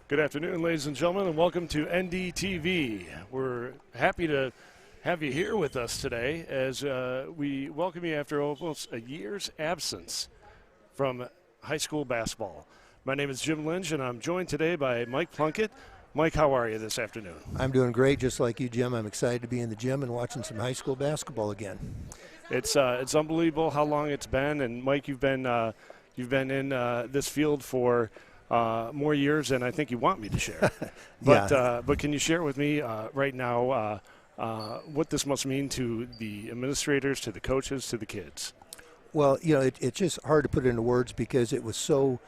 Good afternoon, ladies and gentlemen, and welcome to NDTV. We're happy to have you here with us today as we welcome you after almost a year's absence from high school basketball. My name is Jim Lynch, and I'm joined today by Mike Plunkett. Mike, how are you this afternoon? I'm doing great, just like you, Jim. I'm excited to be in the gym and watching some high school basketball again. It's unbelievable how long it's been, and Mike, you've been in this field for more years than I think you want me to share. But can you share with me right now what this must mean to the administrators, to the coaches, to the kids? Well, it's just hard to put it into words because it was so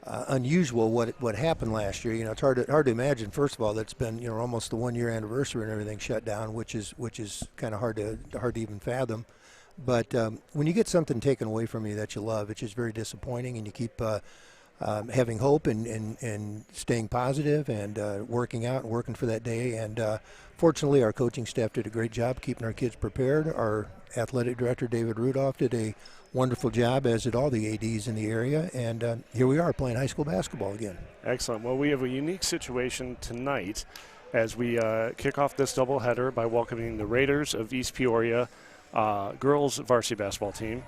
unusual what happened last year. It's hard to imagine. First of all, that it's been almost the 1 year anniversary and everything shut down, which is kind of hard to even fathom. But when you get something taken away from you that you love, it's just very disappointing, and you keep having hope and staying positive and working out and working for that day. And fortunately, our coaching staff did a great job keeping our kids prepared. Our athletic director, David Rudolph, did a wonderful job, as did all the ADs in the area. And here we are playing high school basketball again. Excellent. Well, we have a unique situation tonight as we kick off this doubleheader by welcoming the Raiders of East Peoria girls varsity basketball team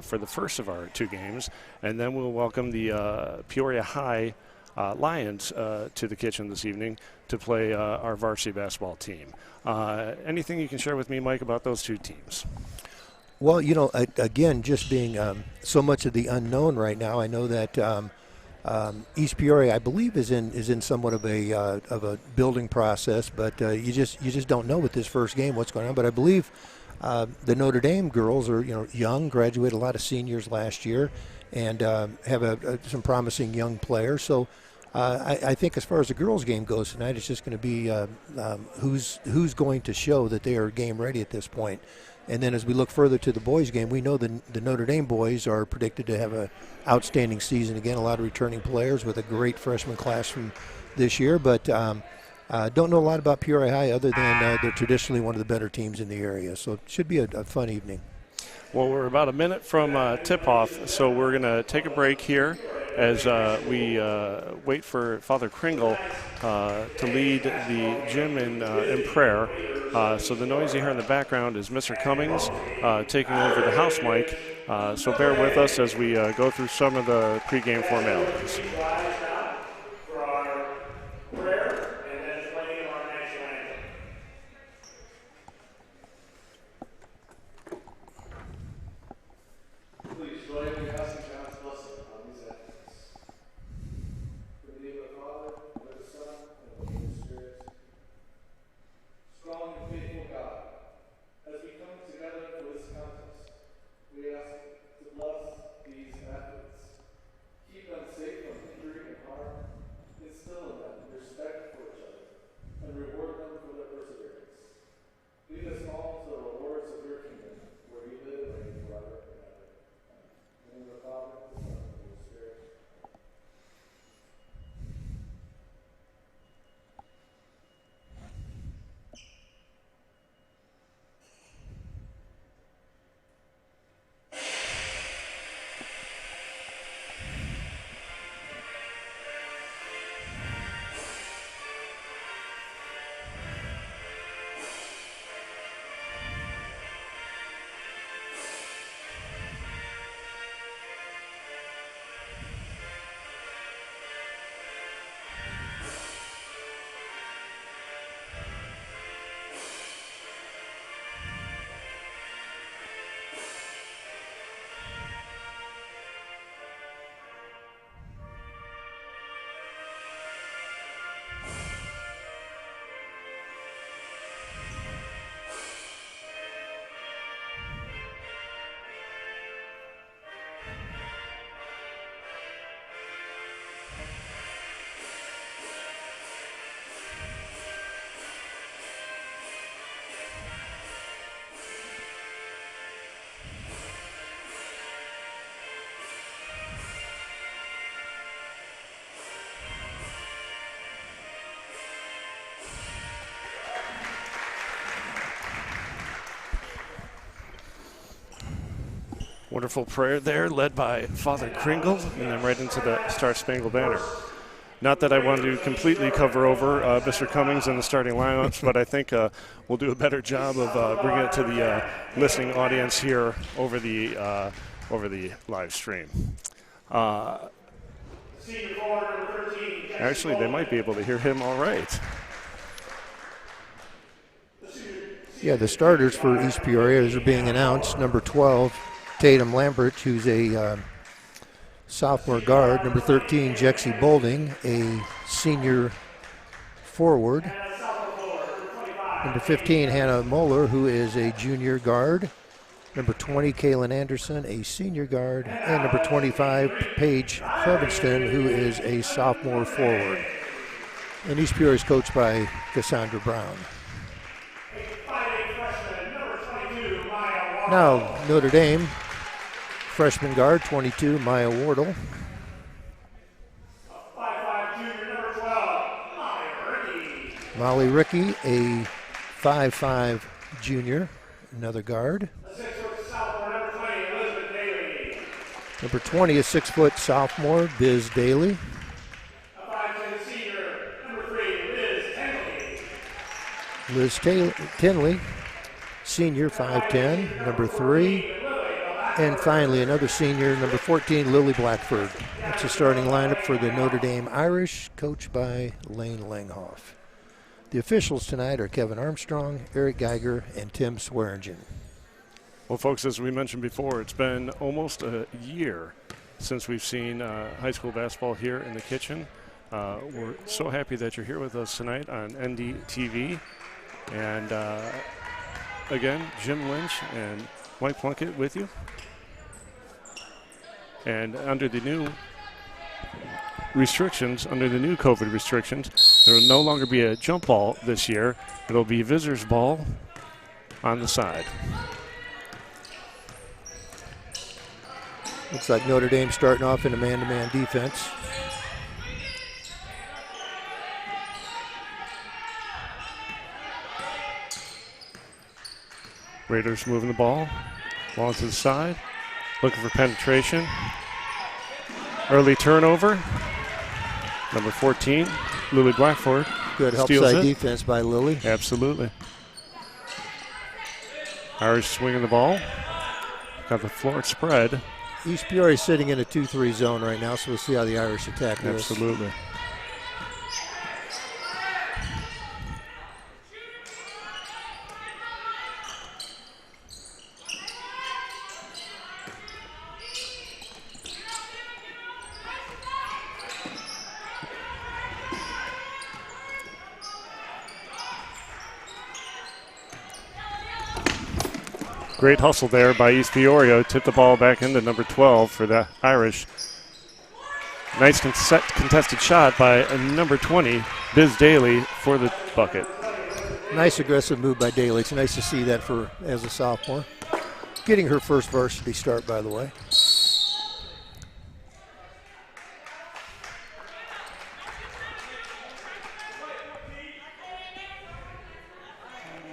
for the first of our two games, and then we'll welcome the Peoria High Lions to the kitchen this evening to play our varsity basketball team. Anything you can share with me, Mike, about those two teams? Well, again, just being so much of the unknown right now, I know that East Peoria, I believe, is in somewhat of a building process, but you just don't know with this first game what's going on. But I believe the Notre Dame girls are young, graduated a lot of seniors last year, and have some promising young players. So I think as far as the girls game goes tonight, it's just going to be who's going to show that they are game ready at this point. And then as we look further to the boys game, we know the Notre Dame boys are predicted to have an outstanding season. Again, a lot of returning players with a great freshman class from this year. But don't know a lot about Peoria High other than they're traditionally one of the better teams in the area. So it should be a fun evening. Well, we're about a minute from tip-off, so we're going to take a break here as we wait for Father Kringle to lead the gym in prayer. So the noise you hear in the background is Mr. Cummings taking over the house mic. So bear with us as we go through some of the pregame formalities. Wonderful prayer there, led by Father Kringle, and then right into the Star Spangled Banner. Not that I want to completely cover over Mr. Cummings and the starting lineups, but I think we'll do a better job of bringing it to the listening audience here over the live stream. Actually, they might be able to hear him all right. Yeah, the starters for East Peoria are being announced. Number 12, Tatum Lambert, who's a sophomore guard. Number 13, Jexie Bolding, a senior forward. Number 15, Hannah Moeller, who is a junior guard. Number 20, Kaylin Anderson, a senior guard. And number 25, Paige Clevinston, who is a sophomore forward. And East Peoria is coached by Cassandra Brown. Now, Notre Dame, freshman guard, 22, Maya Wardle. Molly Rickey, a 5'5" junior, another guard. Number 20, a 6-foot sophomore, Biz Daly. Liz Tinley, senior, 5'10", number 3. And finally, another senior, number 14, Lily Blackford. That's the starting lineup for the Notre Dame Irish, coached by Lane Langhoff. The officials tonight are Kevin Armstrong, Eric Geiger, and Tim Swearingen. Well, folks, as we mentioned before, it's been almost a year since we've seen high school basketball here in the kitchen. We're so happy that you're here with us tonight on NDTV. And again, Jim Lynch and Mike Plunkett with you. And under the new restrictions, under the new COVID restrictions, there will no longer be a jump ball this year. It'll be visitors ball on the side. Looks like Notre Dame starting off in a man-to-man defense. Raiders moving the ball to the side, looking for penetration. Early turnover. Number 14, Lily Blackford. Good help side defense by Lily. Absolutely. Irish swinging the ball. Got the floor spread. East Peoria is sitting in a 2-3 zone right now, so we'll see how the Irish attack this. Absolutely. Great hustle there by East Peoria. Tipped the ball back into number 12 for the Irish. Nice contested shot by number 20, Biz Daly, for the bucket. Nice aggressive move by Daly. It's nice to see that for as a sophomore. Getting her first varsity start, by the way.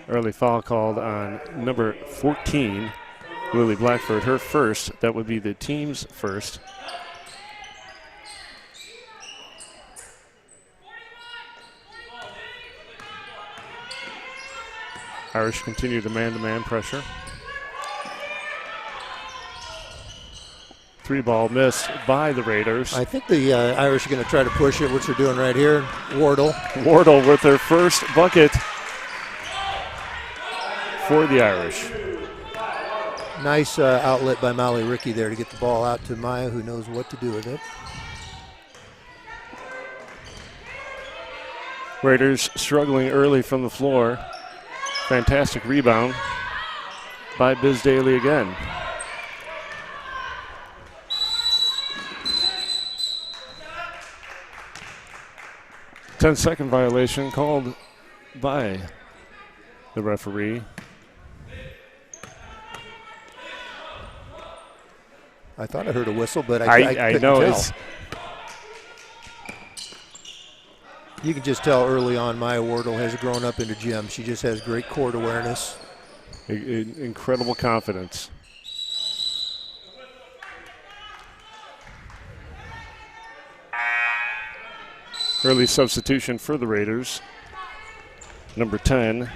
Early foul called on number 14, Lily Blackford. Her first. That would be the team's first. Irish continue the man-to-man pressure. 3-ball missed by the Raiders. I think the Irish are going to try to push it, which they're doing right here. Wardle with their first bucket for the Irish. Nice outlet by Molly Rickey there to get the ball out to Maya, who knows what to do with it. Raiders struggling early from the floor. Fantastic rebound by Biz Daly again. Ten-second violation called by the referee. I thought I heard a whistle, but I couldn't know tell. You can just tell early on Maya Wardle has grown up into gym. She just has great court awareness. Incredible confidence. Early substitution for the Raiders. Number 10,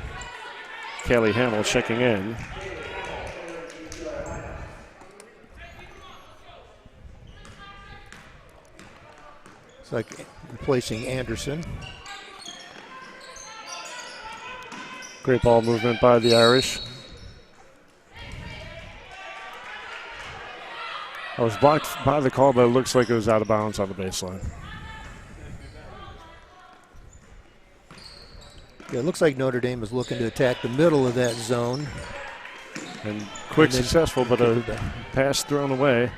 Callie Hamill checking in. It's like replacing Anderson. Great ball movement by the Irish. I was blocked by the call, but it looks like it was out of bounds on the baseline. Yeah, it looks like Notre Dame is looking to attack the middle of that zone. And quick, successful, but a pass thrown away.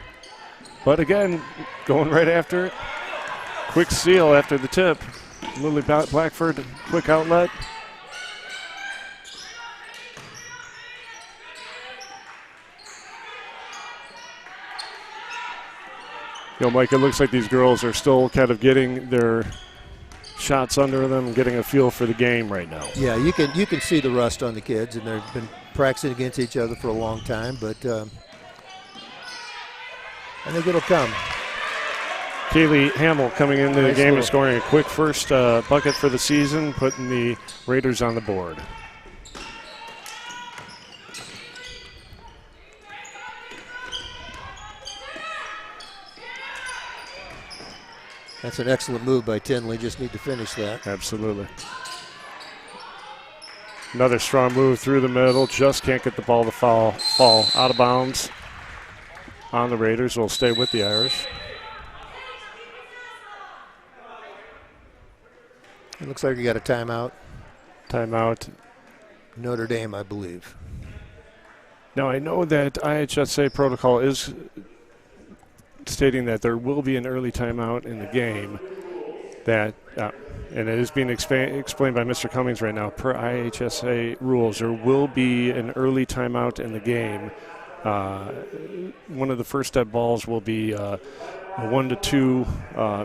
But again, going right after it. Quick seal after the tip. Lily Blackford, quick outlet. You know, Mike, it looks like these girls are still kind of getting their shots under them, getting a feel for the game right now. Yeah, you can see the rust on the kids, and they've been practicing against each other for a long time, but I think it'll come. Kaylee Hamill coming into the game and scoring a quick first bucket for the season, putting the Raiders on the board. That's an excellent move by Tinley. Just need to finish that. Absolutely. Another strong move through the middle. Just can't get the ball to fall out of bounds on the Raiders. Will stay with the Irish. It looks like we got a timeout. Timeout. Notre Dame, I believe. Now, I know that IHSA protocol is stating that there will be an early timeout in the game. That and it is being explained by Mr. Cummings right now. Per IHSA rules, there will be an early timeout in the game. One of the first step balls will be a 1 to 2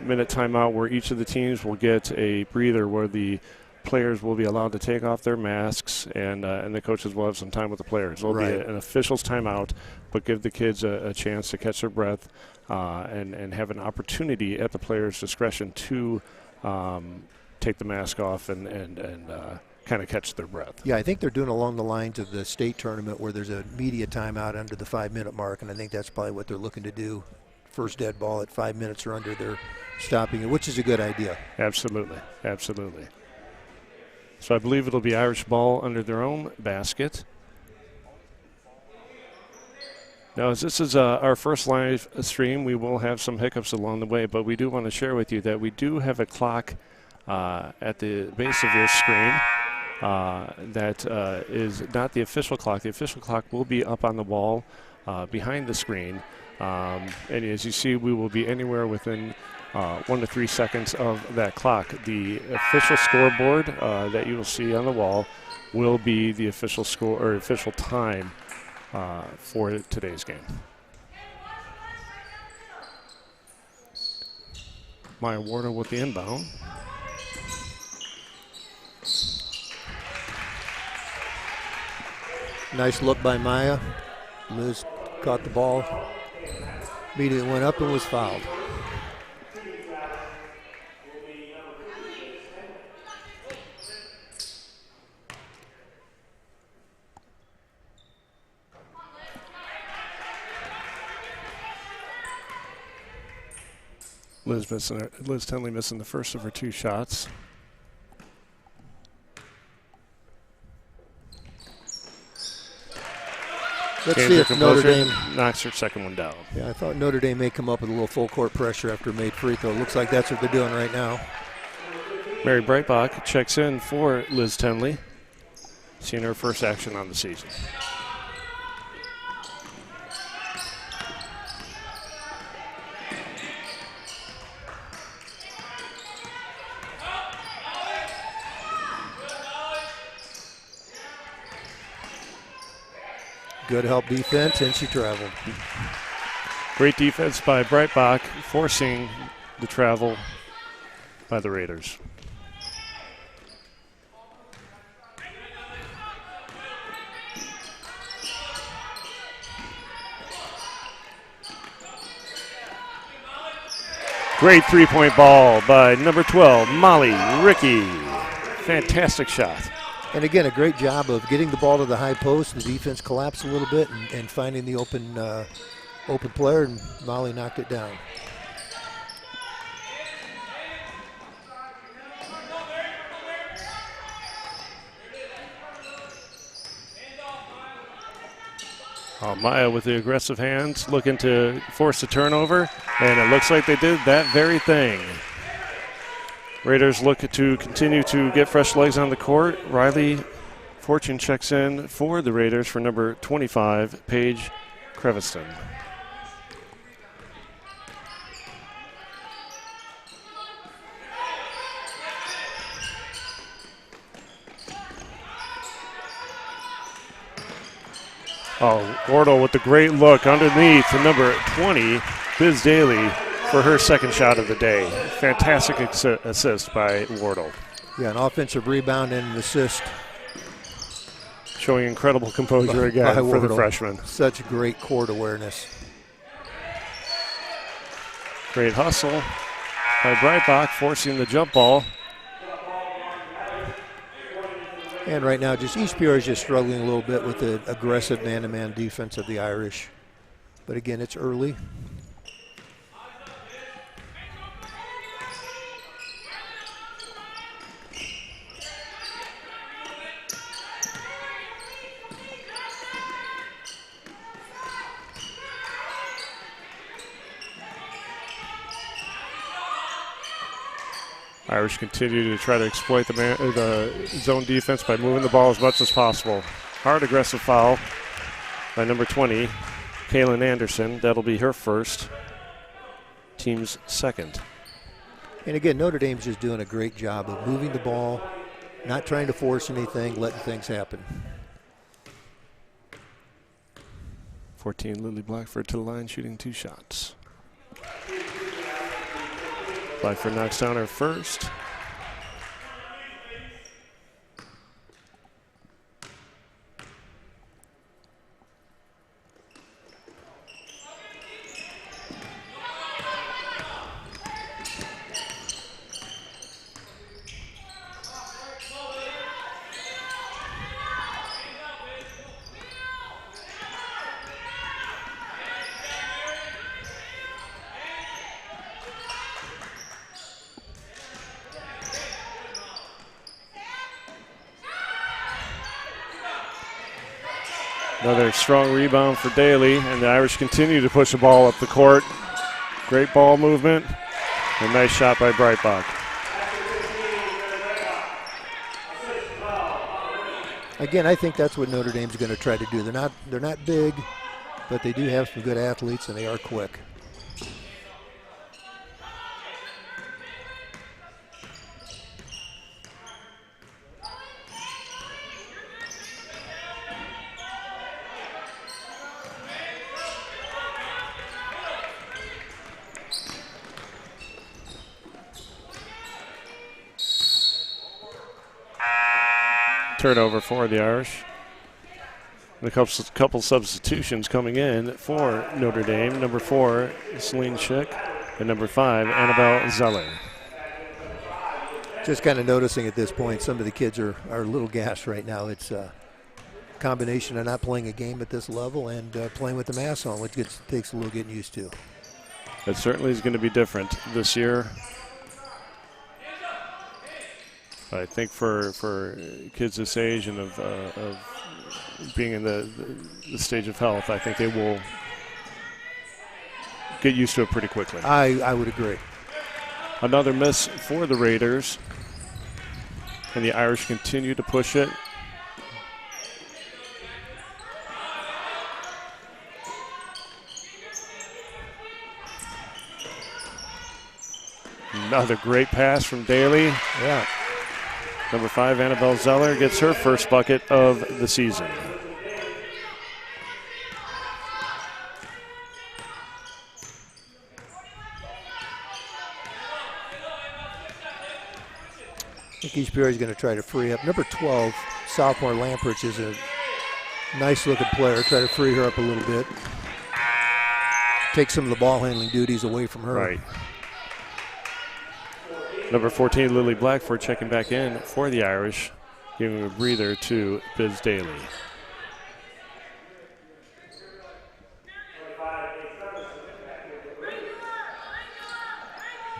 minute timeout where each of the teams will get a breather where the players will be allowed to take off their masks and the coaches will have some time with the players. It will be an official's timeout, but give the kids a chance to catch their breath and have an opportunity at the player's discretion to take the mask off and kind of catch their breath. Yeah, I think they're doing along the lines of the state tournament where there's a media timeout under the 5 minute mark, and I think that's probably what they're looking to do. First dead ball at 5 minutes or under, they're stopping it, which is a good idea. Absolutely, absolutely. So I believe it'll be Irish ball under their own basket. Now, as this is our first live stream, we will have some hiccups along the way, but we do want to share with you that we do have a clock at the base of your screen that is not the official clock. The official clock will be up on the wall behind the screen. And as you see, we will be anywhere within 1 to 3 seconds of that clock. The official scoreboard that you will see on the wall will be the official score or official time for today's game. Maya Warner with the inbound. Nice look by Maya. Liz caught the ball. Immediately went up and was fouled. Liz Tenley missing the first of her 2 shots. Let's see if Notre Dame knocks her second one down. Yeah, I thought Notre Dame may come up with a little full court pressure after made free throw. Looks like that's what they're doing right now. Mary Breitbach checks in for Liz Tenley, seeing her first action on the season. Good help defense, and she traveled. Great defense by Breitbach, forcing the travel by the Raiders. Great three-point ball by number 12, Molly Ricky. Fantastic shot. And again, a great job of getting the ball to the high post. The defense collapsed a little bit and finding the open player, and Molly knocked it down. Maya with the aggressive hands, looking to force a turnover, and it looks like they did that very thing. Raiders look to continue to get fresh legs on the court. Riley Fortune checks in for the Raiders for number 25, Paige Creviston. Wardle with the great look underneath to number 20, Biz Daly, for her second shot of the day. Fantastic assist by Wardle. Yeah, an offensive rebound and an assist. Showing incredible composure again for the freshman. Such great court awareness. Great hustle by Breitbach, forcing the jump ball. And right now, East Peoria is just struggling a little bit with the aggressive man-to-man defense of the Irish. But again, it's early. Irish continue to try to exploit the zone defense by moving the ball as much as possible. Hard aggressive foul by number 20, Kaylin Anderson. That'll be her first, team's second. And again, Notre Dame's just doing a great job of moving the ball, not trying to force anything, letting things happen. 14, Lily Blackford to the line, shooting 2 shots. Blackford knocks down her first. Another strong rebound for Daly, and the Irish continue to push the ball up the court. Great ball movement, and nice shot by Breitbach. Again, I think that's what Notre Dame's going to try to do. They're not big, but they do have some good athletes, and they are quick. Turnover for the Irish. And a couple substitutions coming in for Notre Dame. Number 4, Celine Schick, and number 5, Annabelle Zeller. Just kind of noticing at this point, some of the kids are a little gassed right now. It's a combination of not playing a game at this level and playing with the mask on, which takes a little getting used to. It certainly is going to be different this year. I think for kids this age and of being in the stage of health, I think they will get used to it pretty quickly. I would agree. Another miss for the Raiders, and the Irish continue to push it. Another great pass from Daly. Yeah. Number 5, Annabelle Zeller, gets her first bucket of the season. I think East Peoria is going to try to free up. Number 12, sophomore Lamperts, is a nice-looking player. Try to free her up a little bit. Take some of the ball handling duties away from her. Right. Number 14, Lily Blackford, checking back in for the Irish, giving a breather to Biz Daly.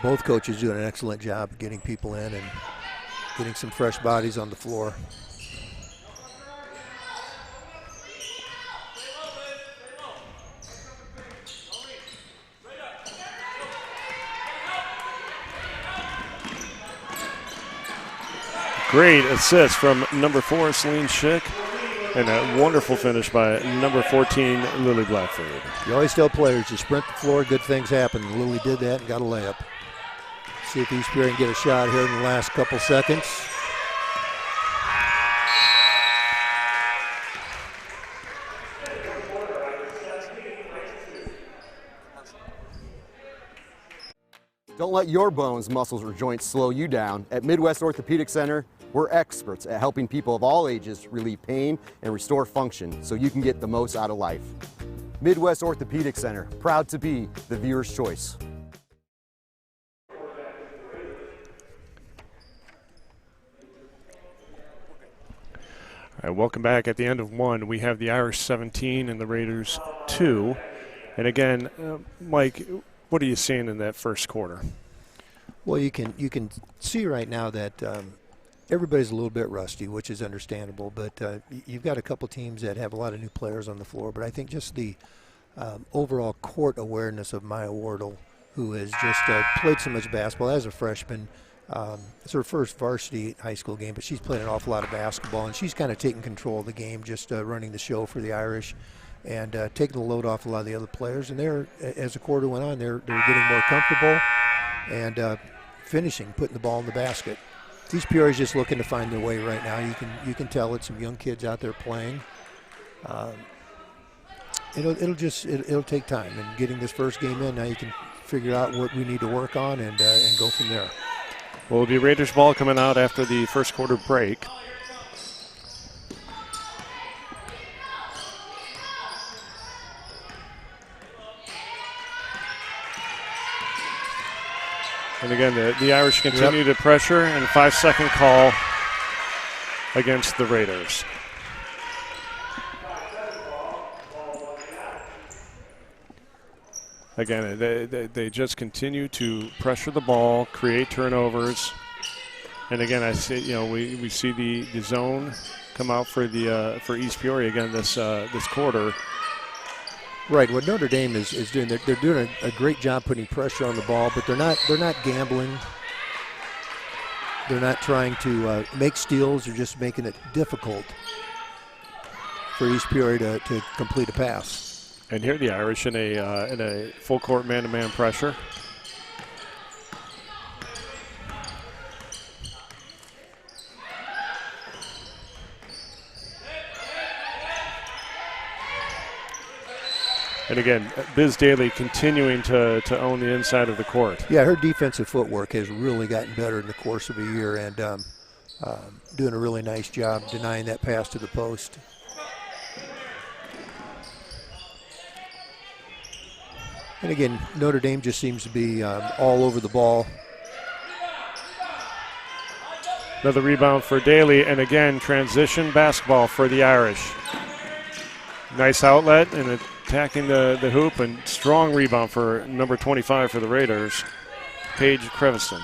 Both coaches doing an excellent job getting people in and getting some fresh bodies on the floor. Great assist from number 4, Celine Schick, and a wonderful finish by number 14, Lily Blackford. You always tell players, you sprint the floor, good things happen. Lily did that and got a layup. See if East Peoria can get a shot here in the last couple seconds. Don't let your bones, muscles, or joints slow you down. At Midwest Orthopedic Center, we're experts at helping people of all ages relieve pain and restore function so you can get the most out of life. Midwest Orthopedic Center, proud to be the viewer's choice. All right, welcome back. At the end of 1, we have the Irish 17 and the Raiders 2. And again, Mike, what are you seeing in that first quarter? Well, you can see right now that everybody's a little bit rusty, which is understandable. But you've got a couple teams that have a lot of new players on the floor. But I think just the overall court awareness of Maya Wardle, who has just played so much basketball as a freshman. It's her first varsity high school game, but she's played an awful lot of basketball, and she's kind of taking control of the game, just running the show for the Irish and taking the load off a lot of the other players. And they're, as the quarter went on, they're getting more comfortable and finishing, putting the ball in the basket. East Peoria's just looking to find their way right now. You can tell it's some young kids out there playing. It'll take time, and getting this first game in, now you can figure out what we need to work on and go from there. Well, it'll be Raiders ball coming out after the first quarter break. And again, the Irish continue to pressure, and a 5-second call against the Raiders. Again, they just continue to pressure the ball, create turnovers, and again, I see we see the zone come out for East Peoria again this quarter. Right, what Notre Dame is doing, they're doing a great job putting pressure on the ball, but they're not gambling. They're not trying to make steals. They're just making it difficult for East Peoria to complete a pass. And here the Irish in a full court man-to-man pressure. And again, Biz Daly continuing to own the inside of the court. Yeah, her defensive footwork has really gotten better in the course of a year, and doing a really nice job denying that pass to the post. And again, Notre Dame just seems to be all over the ball. Another rebound for Daly, and again, transition basketball for the Irish. Nice outlet and attacking the hoop, and strong rebound for number 25 for the Raiders, Paige Creviston.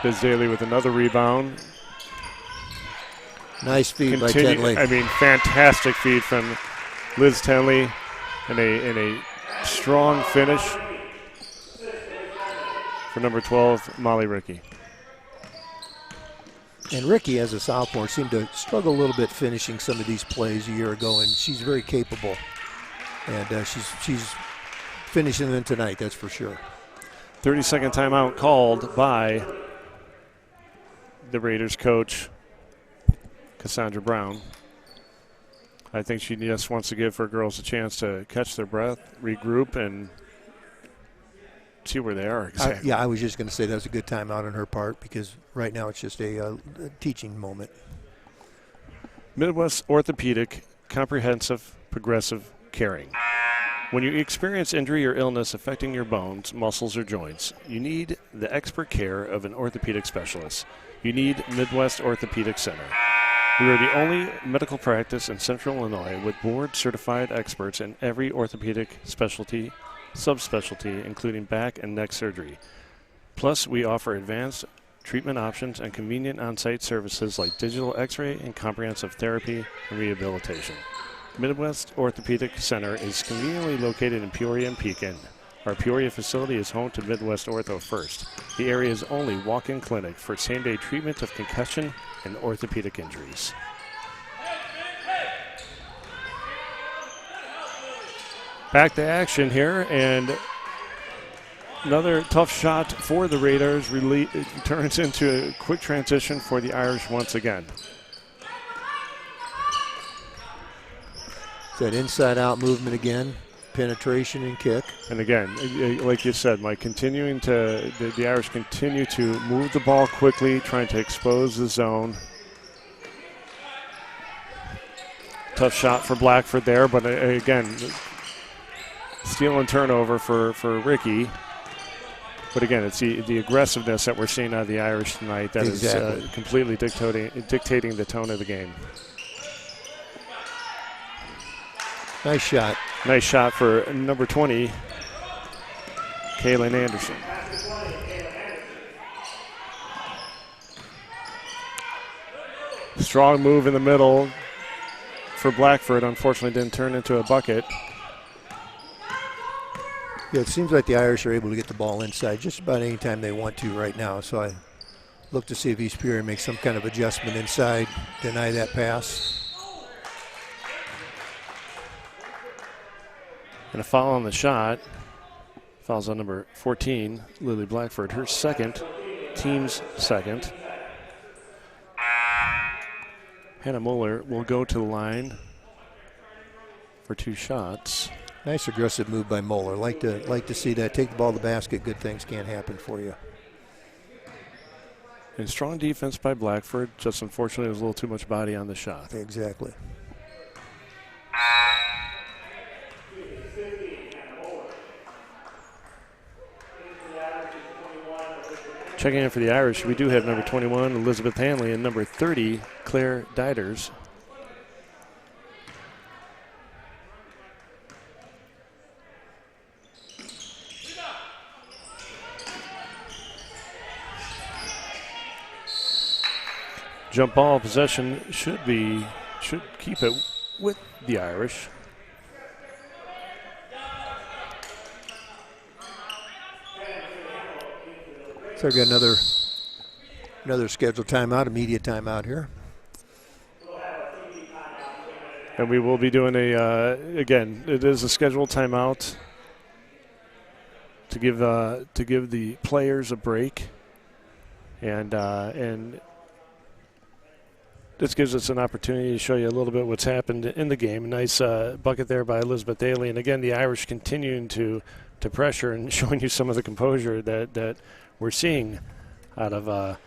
Biz Daly with another rebound. Nice feed by Tenley. I mean, fantastic feed from Liz Tenley, and a strong finish for number 12, Molly Rickey. And Rickey, as a sophomore, seemed to struggle a little bit finishing some of these plays a year ago, and she's very capable. And she's finishing them tonight, that's for sure. 30-second timeout called by the Raiders coach, Cassandra Brown. I think she just wants to give her girls a chance to catch their breath, regroup, and see where they are exactly. I was just going to say that was a good timeout on her part, because right now it's just a teaching moment. Midwest Orthopedic, comprehensive, progressive caring. When you experience injury or illness affecting your bones, muscles, or joints, you need the expert care of an orthopedic specialist. You need Midwest Orthopedic Center. We are the only medical practice in Central Illinois with board-certified experts in every orthopedic specialty, subspecialty, including back and neck surgery. Plus, we offer advanced treatment options and convenient on-site services like digital x-ray and comprehensive therapy and rehabilitation. Midwest Orthopedic Center is conveniently located in Peoria and Pekin. Our Peoria facility is home to Midwest Ortho First, the area's only walk-in clinic for same-day treatment of concussion and orthopedic injuries. Back to action here, and another tough shot for the Raiders. It turns into a quick transition for the Irish once again. That inside-out movement again, penetration and kick. And again, like you said, Mike, the Irish continue to move the ball quickly, trying to expose the zone. Tough shot for Blackford there, but again, steal and turnover for Ricky. But again, it's the aggressiveness that we're seeing out of the Irish tonight that is completely dictating the tone of the game. Nice shot. Nice shot for number 20, Kaylin Anderson. Strong move in the middle for Blackford. Unfortunately, didn't turn into a bucket. Yeah, it seems like the Irish are able to get the ball inside just about any time they want to right now. So I look to see if East Peoria makes some kind of adjustment inside, deny that pass. And a foul on the shot. Fouls on number 14, Lily Blackford, her second, team's second. Hannah Mueller will go to the line for 2 shots. Nice aggressive move by Moeller. Like to see that. Take the ball to the basket. Good things can't happen for you. And strong defense by Blackford. Just unfortunately, there was a little too much body on the shot. Exactly. Checking in for the Irish, we do have number 21, Elizabeth Hanley, and number 30, Claire Diders. Jump ball possession should keep it with the Irish. So we've got another scheduled timeout, immediate timeout here. And we will be doing again, it is a scheduled timeout to give the players a break, and this gives us an opportunity to show you a little bit what's happened in the game. A nice bucket there by Elizabeth Daly, and again, the Irish continuing to pressure and showing you some of the composure that we're seeing out of our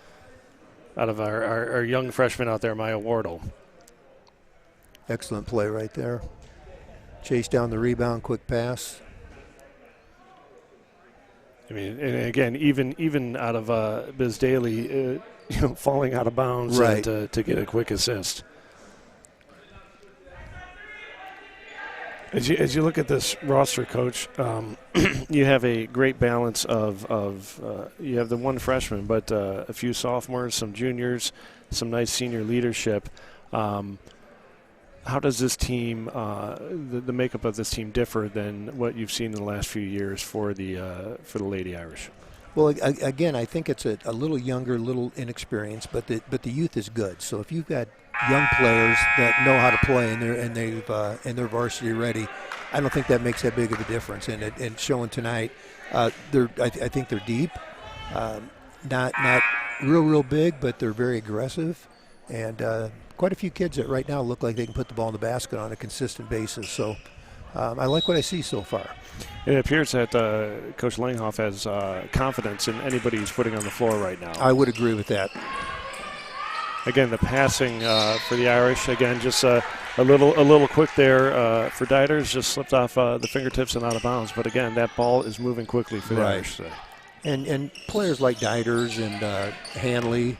young freshman out there, Maya Wardle. Excellent play right there. Chase down the rebound, quick pass. I mean, and again, even out of Biz Daly, falling out of bounds, right, to get a quick assist. As you look at this roster, Coach, you have a great balance of you have the one freshman, but a few sophomores, some juniors, some nice senior leadership. How does this team, the makeup of this team, differ than what you've seen in the last few years for the Lady Irish? Well, again, I think it's a little younger, little inexperienced, but the youth is good. So if you've got young players that know how to play and they're varsity ready, I don't think that makes that big of a difference. And showing tonight, I think they're deep, not real big, but they're very aggressive, and quite a few kids that right now look like they can put the ball in the basket on a consistent basis. So I like what I see so far. It appears that Coach Langhoff has confidence in anybody he's putting on the floor right now. I would agree with that. Again, the passing for the Irish, again, just a little quick there for Dieters, just slipped off the fingertips and out of bounds. But again, that ball is moving quickly for the Irish today. And players like Dieters and Hanley,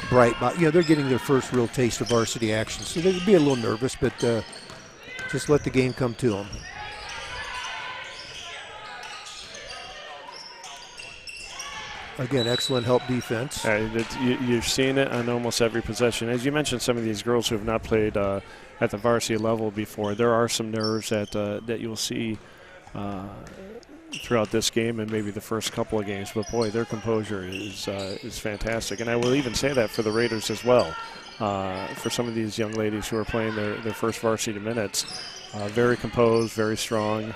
Brightbot, they're getting their first real taste of varsity action. So they'd be a little nervous, but just let the game come to them. Again, excellent help defense. You're seeing it on almost every possession. As you mentioned, some of these girls who have not played at the varsity level before, there are some nerves that you'll see throughout this game and maybe the first couple of games. But, boy, their composure is fantastic. And I will even say that for the Raiders as well. For some of these young ladies who are playing their first varsity minutes, very composed, very strong.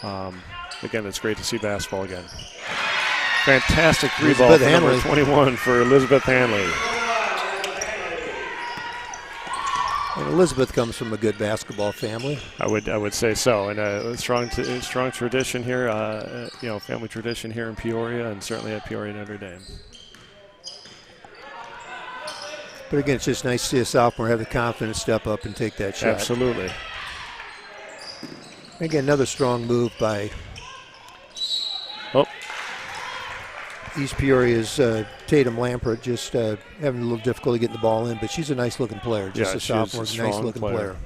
Again, it's great to see basketball again. Fantastic three ball for number 21 for Elizabeth Hanley. And Elizabeth comes from a good basketball family. I would say so, and a strong tradition here. Family tradition here in Peoria, and certainly at Peoria Notre Dame. But again, it's just nice to see a sophomore have the confidence step up and take that shot. Absolutely. Again, another strong move by East Peoria's Tatum Lampert, just having a little difficulty getting the ball in, but she's a nice-looking player. Just a sophomore, nice-looking player.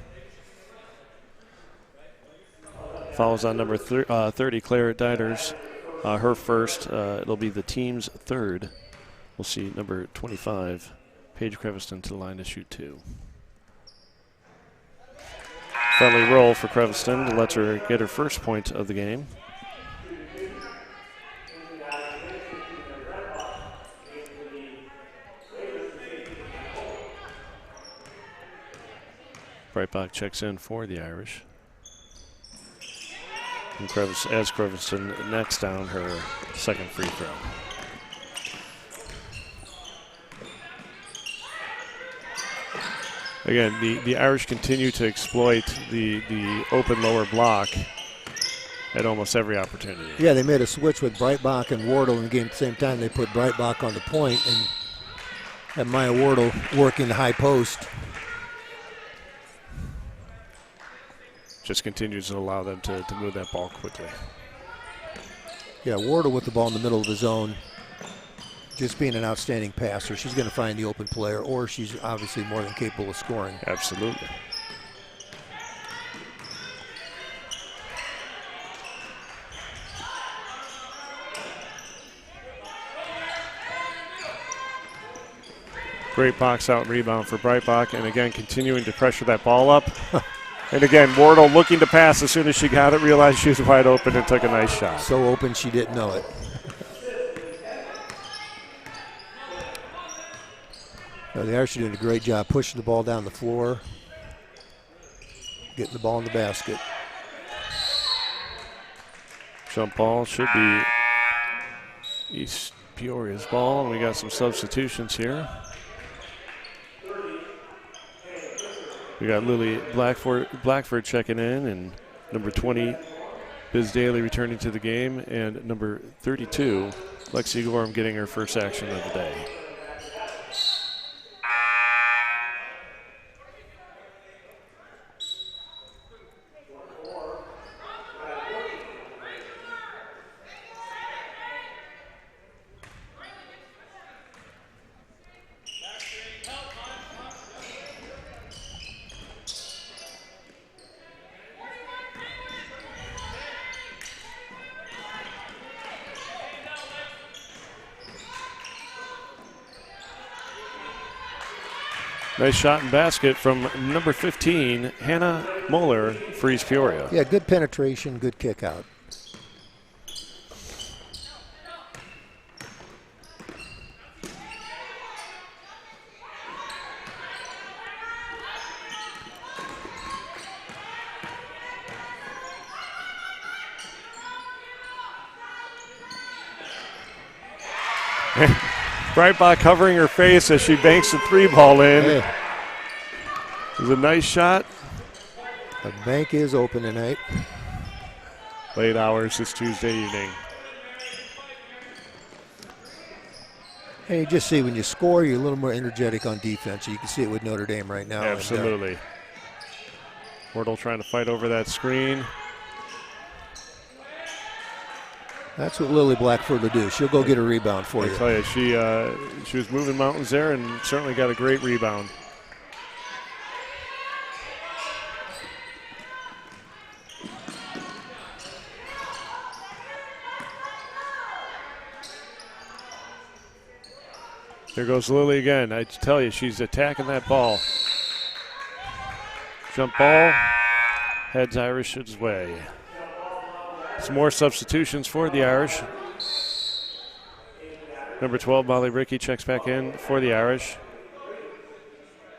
Follows on number 30, Claire Dieters. Her first. It'll be the team's third. We'll see number 25, Paige Creviston, to the line to shoot two. Friendly roll for Creviston. Lets her get her first point of the game. Breitbach checks in for the Irish. And Creviston knocks down her second free throw. Again, the Irish continue to exploit the open lower block at almost every opportunity. Yeah, they made a switch with Breitbach and Wardle in the game at the same time. They put Breitbach on the point and had Maya Wardle working the high post. Just continues to allow them to move that ball quickly. Yeah, Wardle with the ball in the middle of the zone, just being an outstanding passer. She's going to find the open player, or she's obviously more than capable of scoring. Absolutely. Great box out rebound for Breitbach, and again continuing to pressure that ball up. And again, Wardle looking to pass as soon as she got it, realized she was wide open and took a nice shot. So open she didn't know it. The Irish are doing a great job pushing the ball down the floor, getting the ball in the basket. Jump ball should be East Peoria's ball, and we got some substitutions here. We got Lily Blackford checking in, and number 20, Biz Daly, returning to the game, and number 32, Lexi Gorham, getting her first action of the day. Nice shot and basket from number 15, Hannah Moeller, for East Peoria. Yeah, good penetration, good kick out. Breitbach covering her face as she banks the three ball in. Hey. It was a nice shot. The bank is open tonight. Late hours this Tuesday evening. And you just see when you score, you're a little more energetic on defense. You can see it with Notre Dame right now. Absolutely. Wardle trying to fight over that screen. That's what Lily Blackford will do. She'll go get a rebound for you. I tell you, she was moving mountains there and certainly got a great rebound. There goes Lily again. I tell you, she's attacking that ball. Jump ball, heads Irish's way. Some more substitutions for the Irish. Number 12, Molly Rickey, checks back in for the Irish.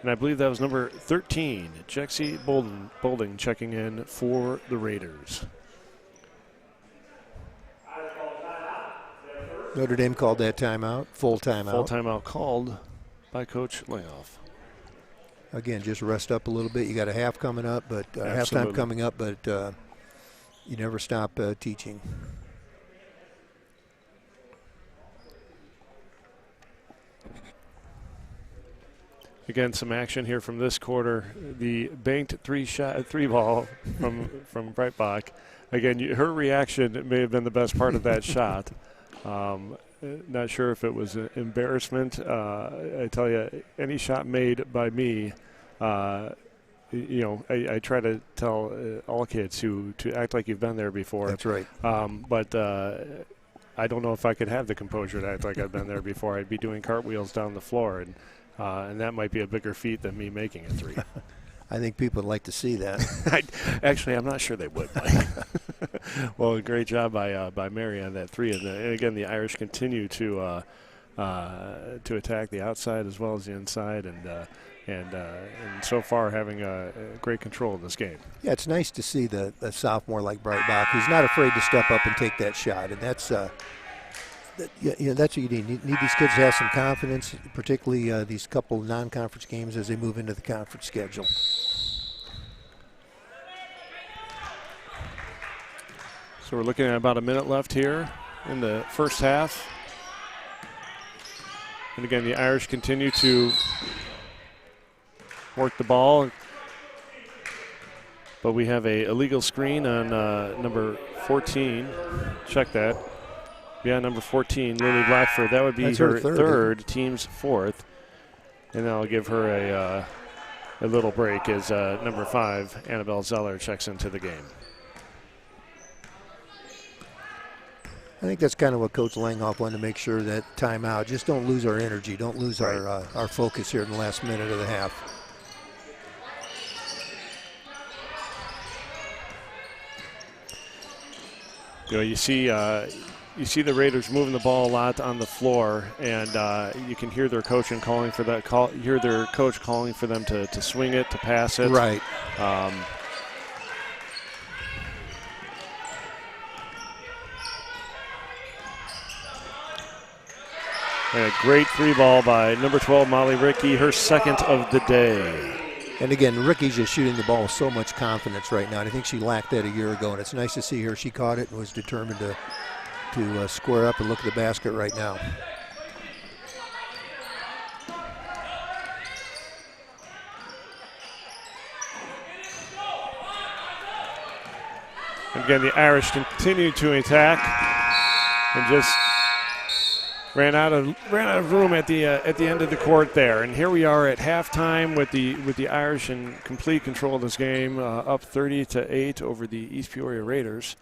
And I believe that was number 13, Jexie Bolding checking in for the Raiders. Notre Dame called that timeout, full timeout. Full timeout called by Coach Layoff. Again, just rest up a little bit. You got a half coming up, but halftime coming up, but you never stop teaching. Again, some action here from this quarter. The banked three ball from Breitbach. Again, her reaction may have been the best part of that shot. Not sure if it was an embarrassment. I tell you, any shot made by me, I try to tell all kids to act like you've been there before. That's right. But I don't know if I could have the composure to act like I've been there before. I'd be doing cartwheels down the floor, and that might be a bigger feat than me making a three. I think people would like to see that. Actually, I'm not sure they would, Mike. Well, great job by Mary on that three. And again, the Irish continue to attack the outside as well as the inside, and so far having a great control of this game. Yeah, it's nice to see the sophomore like Breitbach who's not afraid to step up and take that shot, and that's that's what you need. You need these kids to have some confidence, particularly these couple non-conference games as they move into the conference schedule. So we're looking at about a minute left here in the first half. And again, the Irish continue to work the ball. But we have a illegal screen on number 14. Check that. Yeah, number 14, Lily Blackford. That would be her third, team's fourth. And I'll give her a little break as number 5, Annabelle Zeller, checks into the game. I think that's kind of what Coach Langhoff wanted to make sure, that timeout. Just don't lose our energy. Don't lose our focus here in the last minute of the half. You know, you see the Raiders moving the ball a lot on the floor, and you can hear their coach calling for that. Hear their coach calling for them to swing it, to pass it. Right. And a great three ball by number 12, Molly Rickey, her second of the day. And again, Ricky's just shooting the ball with so much confidence right now. And I think she lacked that a year ago, and it's nice to see her. She caught it and was determined to square up and look at the basket right now. And again, the Irish continue to attack and just ran out of room at the end of the court there. And here we are at halftime with the Irish in complete control of this game, up 30-8 over the East Peoria Raiders.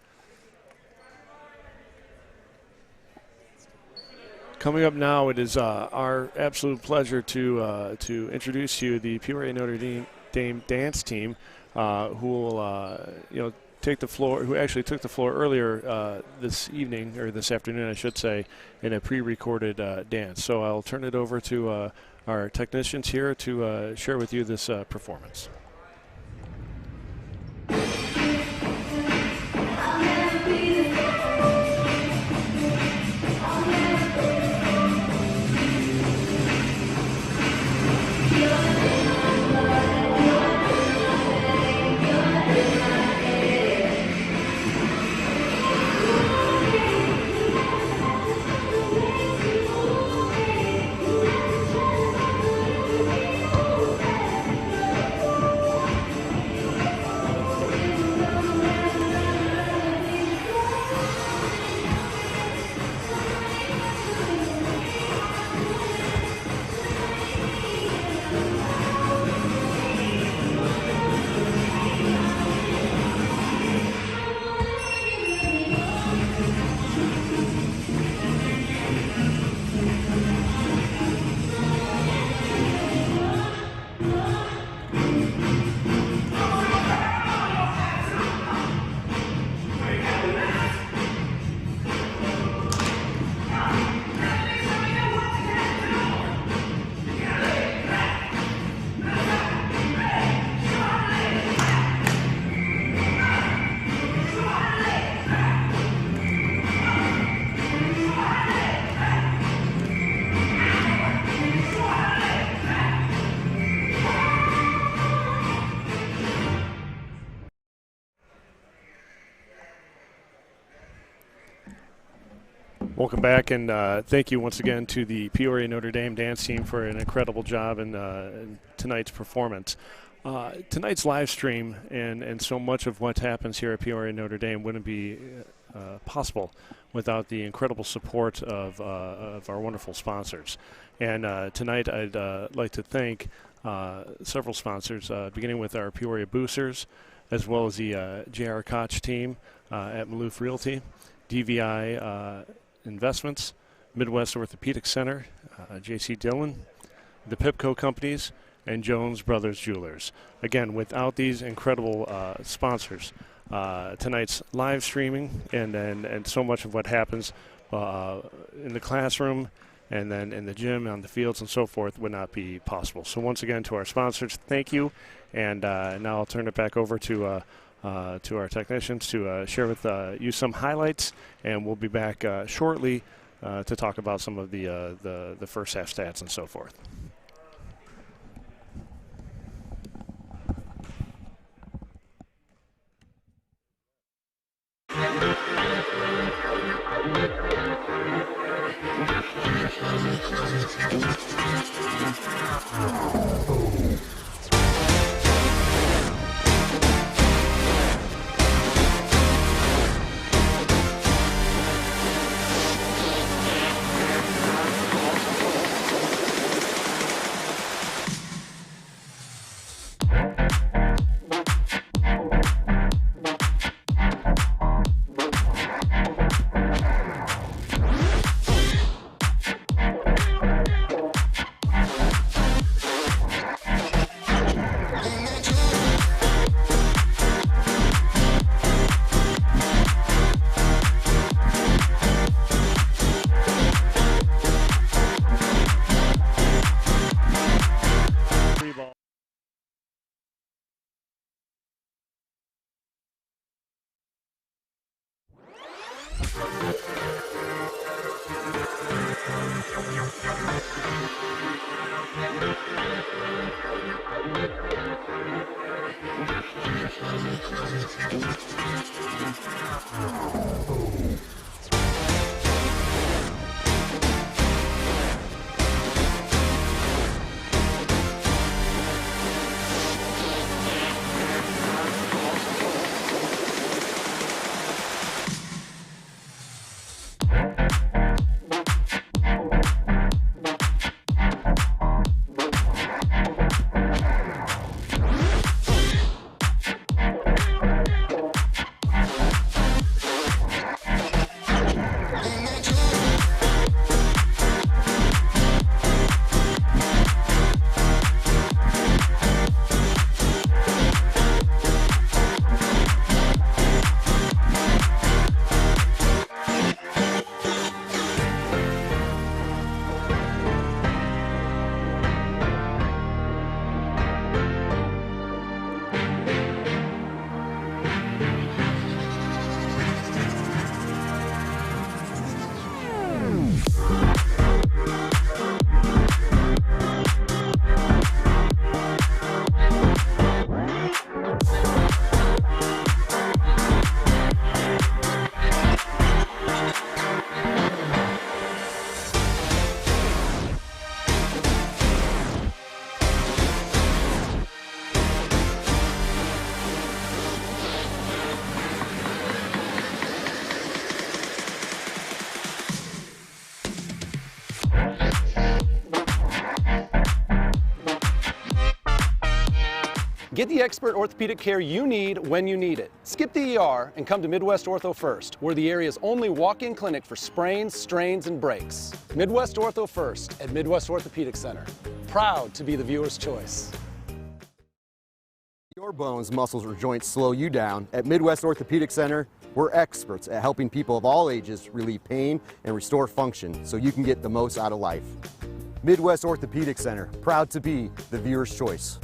Coming up now, it is our absolute pleasure to introduce to you the Peoria Notre Dame dance team, who will take the floor. Who actually took the floor earlier this evening, or this afternoon, I should say, in a pre-recorded dance. So I'll turn it over to our technicians here to share with you this performance. Welcome back, and thank you once again to the Peoria Notre Dame dance team for an incredible job in tonight's performance. Tonight's live stream and so much of what happens here at Peoria Notre Dame wouldn't be possible without the incredible support of our wonderful sponsors. And tonight I'd like to thank several sponsors, beginning with our Peoria Boosters, as well as the J.R. Koch team at Maloof Realty, DVI Investments, Midwest Orthopedic Center, J.C. Dillon, the Pipco Companies, and Jones Brothers Jewelers. Again, without these incredible sponsors, tonight's live streaming and so much of what happens in the classroom and then in the gym, on the fields, and so forth would not be possible. So once again, to our sponsors, thank you. And now I'll turn it back over to our technicians to share with you some highlights, and we'll be back shortly to talk about some of the first half stats and so forth. Get the expert orthopedic care you need when you need it. Skip the ER and come to Midwest Ortho First. We're the area's only walk-in clinic for sprains, strains, and breaks. Midwest Ortho First at Midwest Orthopedic Center. Proud to be the viewer's choice. Your bones, muscles, or joints slow you down. At Midwest Orthopedic Center, we're experts at helping people of all ages relieve pain and restore function so you can get the most out of life. Midwest Orthopedic Center, proud to be the viewer's choice.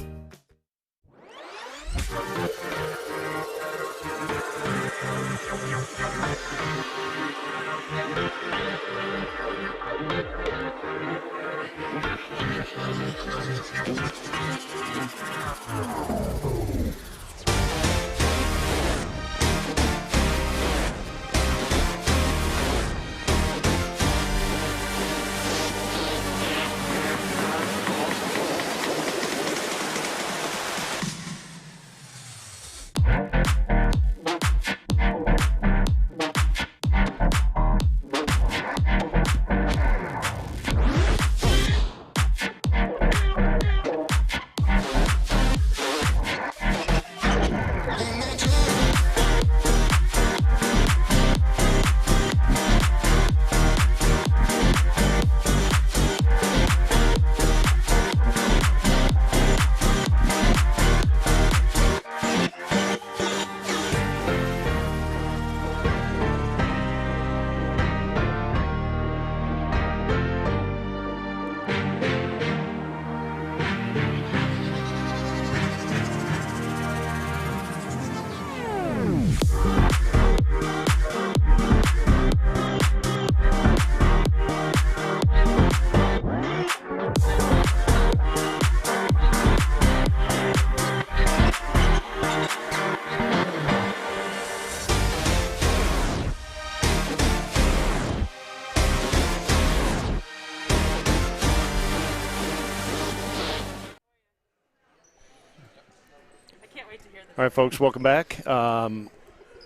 All right, folks, welcome back.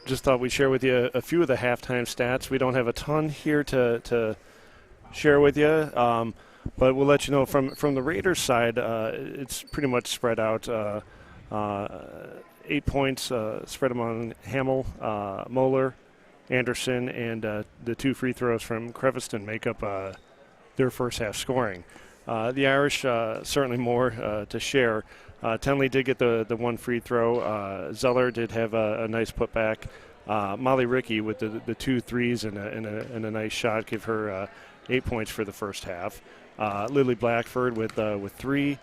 Just thought we'd share with you a few of the halftime stats. We don't have a ton here to share with you, but we'll let you know from the Raiders side, it's pretty much spread out. 8 points spread among Hamill, Moeller, Anderson, and the 2 free throws from Creviston make up their first half scoring. The Irish, certainly more to share. Tenley did get the 1 free throw. Zeller did have a nice putback. Molly Rickey with the 2 threes and a nice shot give her 8 points for the first half. Lily Blackford with 3.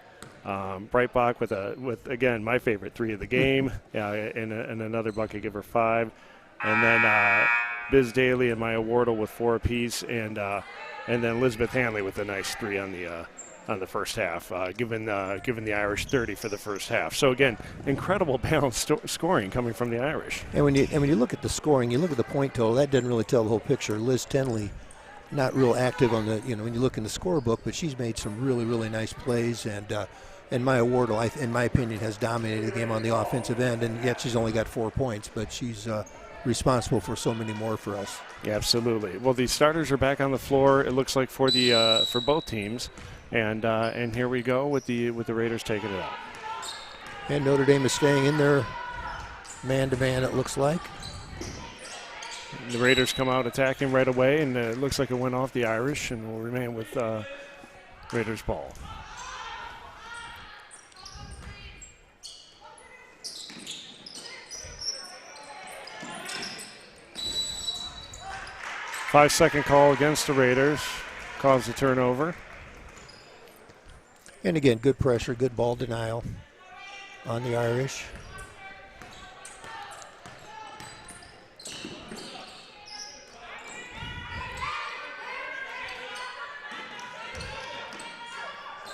Breitbach with again my favorite 3 of the game, and another bucket give her 5. And then Biz Daly and Maya Wardle with 4 apiece, and then Elizabeth Hanley with a nice 3 on the first half, giving the Irish 30 for the first half. So again, incredible balanced scoring coming from the Irish. And when you look at the scoring, you look at the point total, that doesn't really tell the whole picture. Liz Tenley, not real active on the when you look in the scorebook, but she's made some really nice plays, and Maya Wardle, in my opinion, has dominated the game on the offensive end, and yet she's only got 4 points, but she's responsible for so many more for us. Yeah, absolutely. Well, the starters are back on the floor. It looks like for both teams. And here we go with the Raiders taking it out. And Notre Dame is staying in there man-to-man, it looks like. The Raiders come out attacking right away, and it looks like it went off the Irish and will remain with Raiders ball. Five-second call against the Raiders caused the turnover. And again, good pressure, good ball denial on the Irish.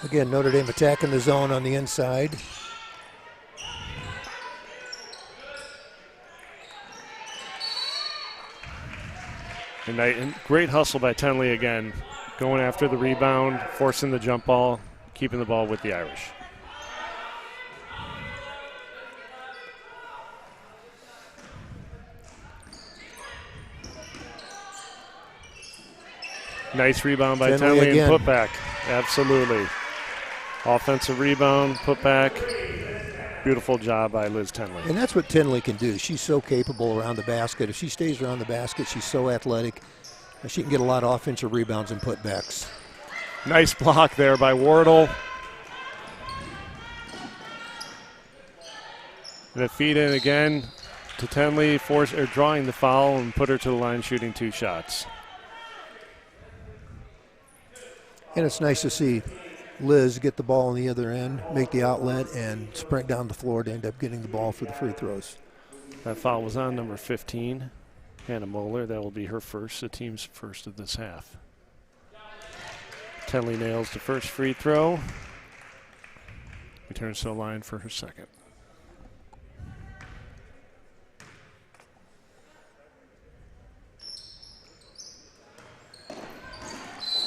Again, Notre Dame attacking the zone on the inside. And great hustle by Tenley again, going after the rebound, forcing the jump ball, keeping the ball with the Irish. Nice rebound by Tenley and putback. Absolutely. Offensive rebound, putback. Beautiful job by Liz Tenley. And that's what Tenley can do. She's so capable around the basket. If she stays around the basket, she's so athletic. She can get a lot of offensive rebounds and putbacks. Nice block there by Wardle. And a feed in again to Tenley, drawing the foul and put her to the line shooting 2 shots. And it's nice to see Liz get the ball on the other end, make the outlet, and sprint down the floor to end up getting the ball for the free throws. That foul was on number 15, Hannah Moeller. That will be her first, the team's first of this half. Tenley nails the first free throw. Returns to the line for her second.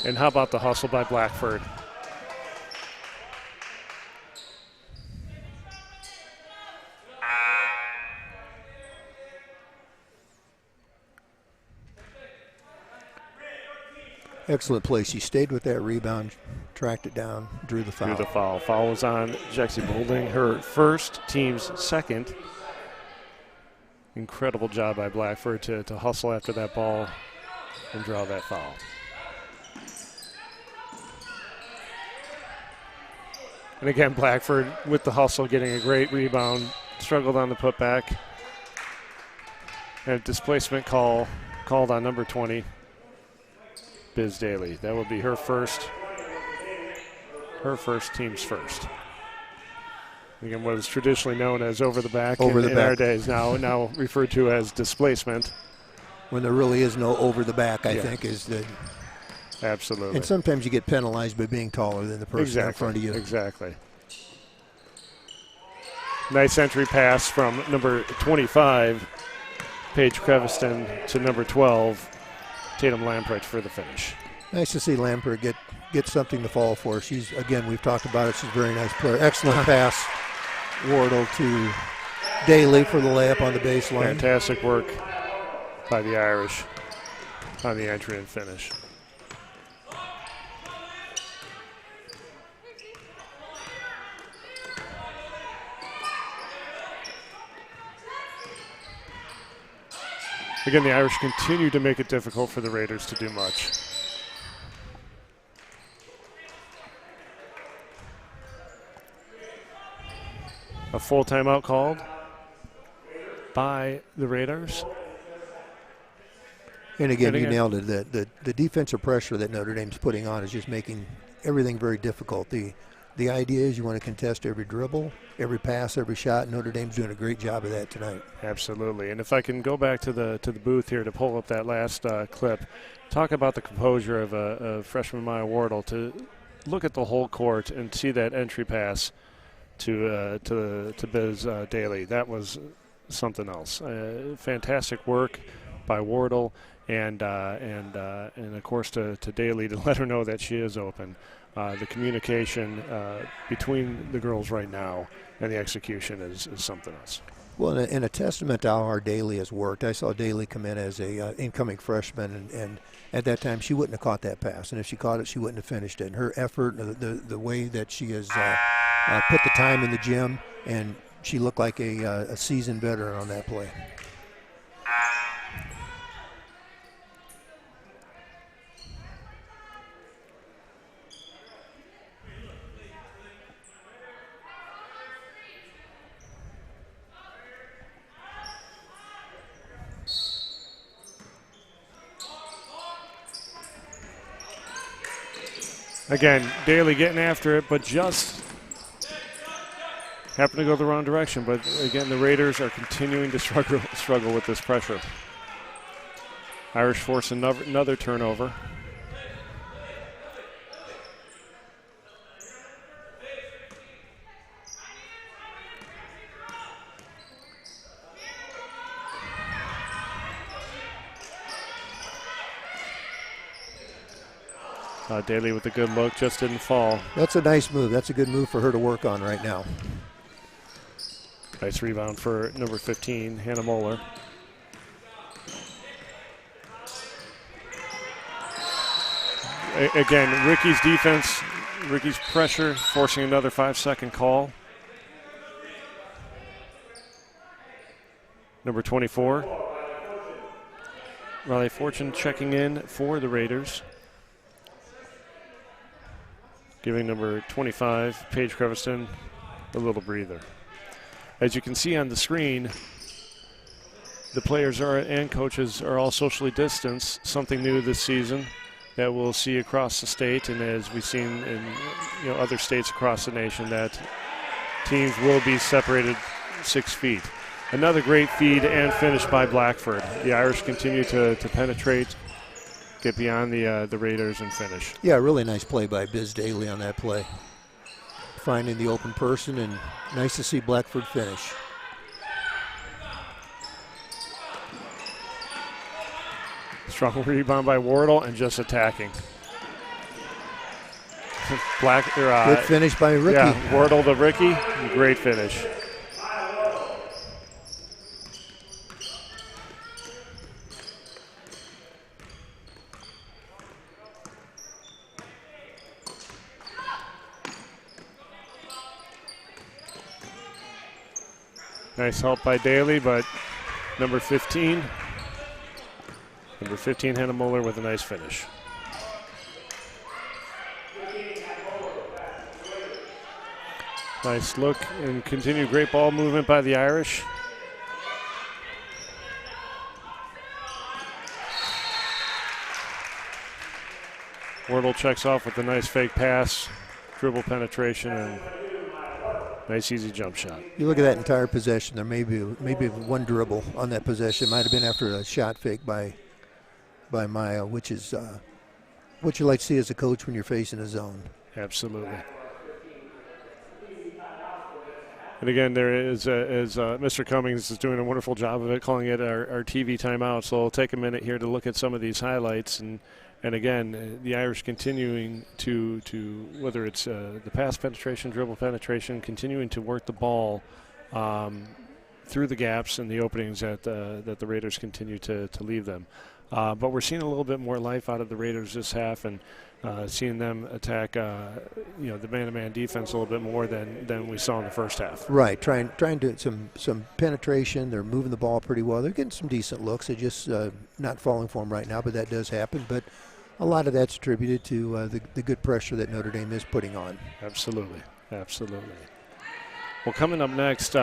And how about the hustle by Blackford? Excellent play. She stayed with that rebound, tracked it down, drew the foul. Drew the foul. Foul was on Jexie Boulding, her first, team's second. Incredible job by Blackford to hustle after that ball and draw that foul. And again, Blackford with the hustle, getting a great rebound, struggled on the putback. And a displacement called on number 20, Biz Daly. That will be her first, team's first. Again, what is traditionally known as over the back in our days, now referred to as displacement. When there really is no over the back, I think, is the. Absolutely. And sometimes you get penalized by being taller than the person in front of you. Exactly. Nice entry pass from number 25, Paige Creviston, to number 12, Tatum Lampert for the finish. Nice to see Lampert get something to fall for. She's, again, we've talked about it, she's a very nice player. Excellent pass, Wardle to Daly for the layup on the baseline. Fantastic work by the Irish on the entry and finish. Again, the Irish continue to make it difficult for the Raiders to do much. A full timeout called by the Raiders. And again, you nailed it. The defensive pressure that Notre Dame's putting on is just making everything very difficult. The idea is you want to contest every dribble, every pass, every shot. Notre Dame's doing a great job of that tonight. Absolutely. And if I can go back to the booth here to pull up that last clip, talk about the composure of freshman Maya Wardle to look at the whole court and see that entry pass to Biz Daly. That was something else. Fantastic work by Wardle and of course to Daly to let her know that she is open. The communication between the girls right now and the execution is something else. Well, and a testament to how hard Daly has worked. I saw Daly come in as a incoming freshman, and at that time she wouldn't have caught that pass. And if she caught it, she wouldn't have finished it. And her effort, the way that she has put the time in the gym, and she looked like a seasoned veteran on that play. Again, Daly getting after it, but just happened to go the wrong direction. But again, the Raiders are continuing to struggle with this pressure. Irish force another turnover. Daly with a good look, just didn't fall. That's a nice move. That's a good move for her to work on right now. Nice rebound for number 15, Hannah Moeller. Again, Ricky's defense, Ricky's pressure, forcing another 5-second call. Number 24, Riley Fortune checking in for the Raiders. Giving number 25, Paige Creviston, a little breather. As you can see on the screen, the players and coaches are all socially distanced, something new this season that we'll see across the state, and as we've seen in other states across the nation, that teams will be separated 6 feet. Another great feed and finish by Blackford. The Irish continue to penetrate, get beyond the Raiders and finish. Yeah, really nice play by Biz Daly on that play. Finding the open person, and nice to see Blackford finish. Strong rebound by Wardle and just attacking. Good finish by Ricky. Yeah, Wardle to Ricky, great finish. Nice help by Daly, but number 15, Hannah Moeller with a nice finish. Nice look and continued great ball movement by the Irish. Wardle checks off with a nice fake pass, dribble penetration, and nice easy jump shot. You look at that entire possession, there may be one dribble on that possession. Might have been after a shot fake by Maya, which is what you like to see as a coach when you're facing a zone. Absolutely. And again, there is, Mr. Cummings is doing a wonderful job of it, calling it our TV timeout. So we'll take a minute here to look at some of these highlights. And again, the Irish continuing to whether it's the pass penetration, dribble penetration, continuing to work the ball through the gaps and the openings that the Raiders continue to leave them. But we're seeing a little bit more life out of the Raiders this half, and seeing them attack, the man-to-man defense a little bit more than we saw in the first half. Right, trying to some penetration. They're moving the ball pretty well. They're getting some decent looks. They're just not falling for them right now, but that does happen. But a lot of that's attributed to the good pressure that Notre Dame is putting on. Absolutely. Well, coming up next, we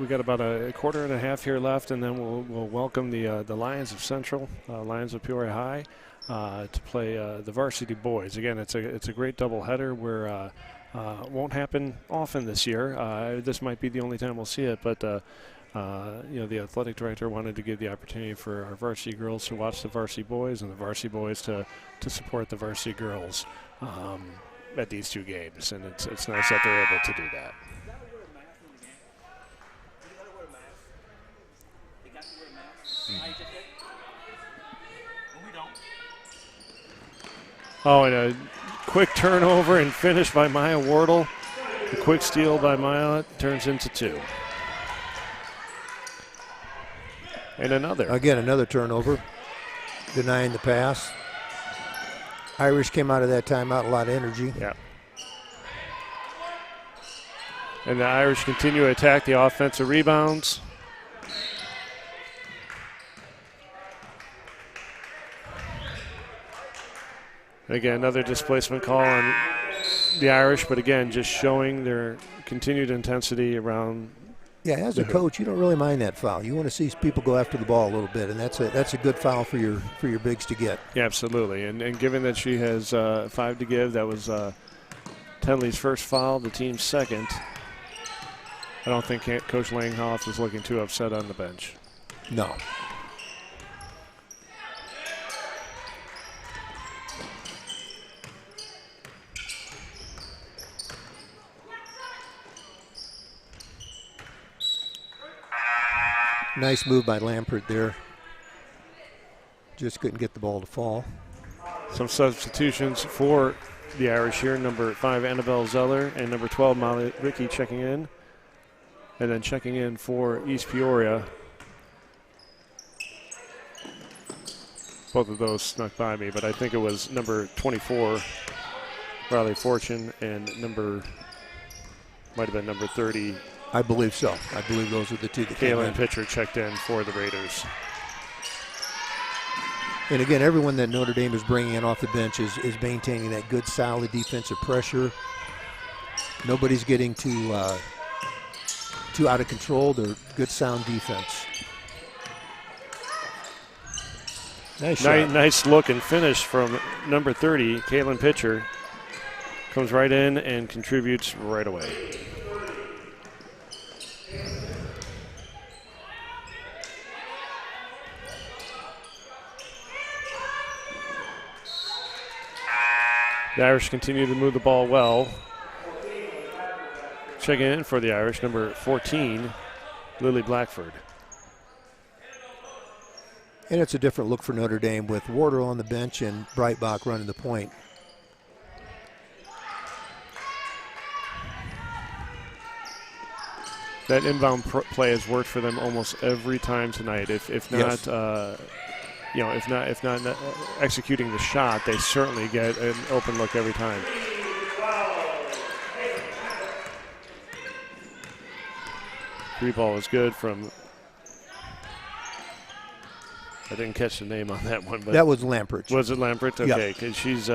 got about a quarter and a half here left, and then we'll welcome the Lions of Central, Lions of Peoria High, to play the Varsity boys. Again, it's a great doubleheader where won't happen often this year. This might be the only time we'll see it, but the athletic director wanted to give the opportunity for our varsity girls to watch the varsity boys and the varsity boys to support the varsity girls at these two games, and it's nice that they're able to do that. Oh, and a quick turnover and finish by Maya Wardle. The quick steal by Maya turns into 2. And another turnover, denying the pass. Irish came out of that timeout, a lot of energy. Yeah. And the Irish continue to attack the offensive rebounds. Again, another displacement call on the Irish, but again, just showing their continued intensity around. Yeah, as a coach, you don't really mind that foul. You want to see people go after the ball a little bit, and that's a good foul for your bigs to get. Yeah, absolutely. And given that she has 5 to give, that was Tenley's first foul, the team's second. I don't think Coach Langhoff is looking too upset on the bench. No. Nice move by Lampert there. Just couldn't get the ball to fall. Some substitutions for the Irish here. Number 5, Annabelle Zeller, and number 12, Molly Ricky checking in. And then checking in for East Peoria. Both of those snuck by me, but I think it was number 24, Riley Fortune, and might have been number 30. I believe so. I believe those are the two that came in. Kaylin Pitcher checked in for the Raiders. And again, everyone that Notre Dame is bringing in off the bench is maintaining that good, solid defensive pressure. Nobody's getting too out of control. They're good, sound defense. Nice shot. Nice look and finish from number 30, Kaylin Pitcher. Comes right in and contributes right away. The Irish continue to move the ball well. Checking in for the Irish, number 14, Lily Blackford. And it's a different look for Notre Dame with Wardle on the bench and Breitbach running the point. That inbound play has worked for them almost every time tonight. If not, yes. if not executing the shot, they certainly get an open look every time. Three ball is good from. I didn't catch the name on that one, but that was Lampert. Was it Lampert? Okay, because she's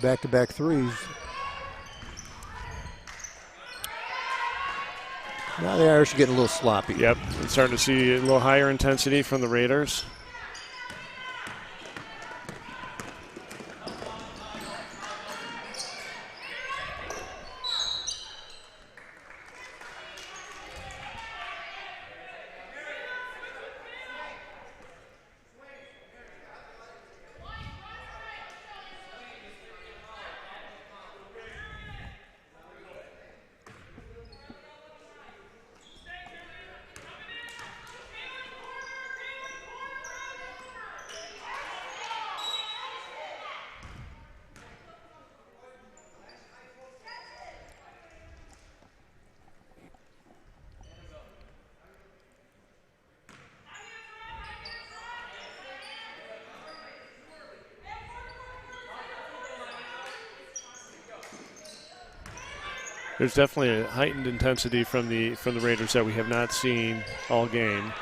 back-to-back threes. Now the Irish are getting a little sloppy. Yep, I'm starting to see a little higher intensity from the Raiders. There's definitely a heightened intensity from the Raiders that we have not seen all game.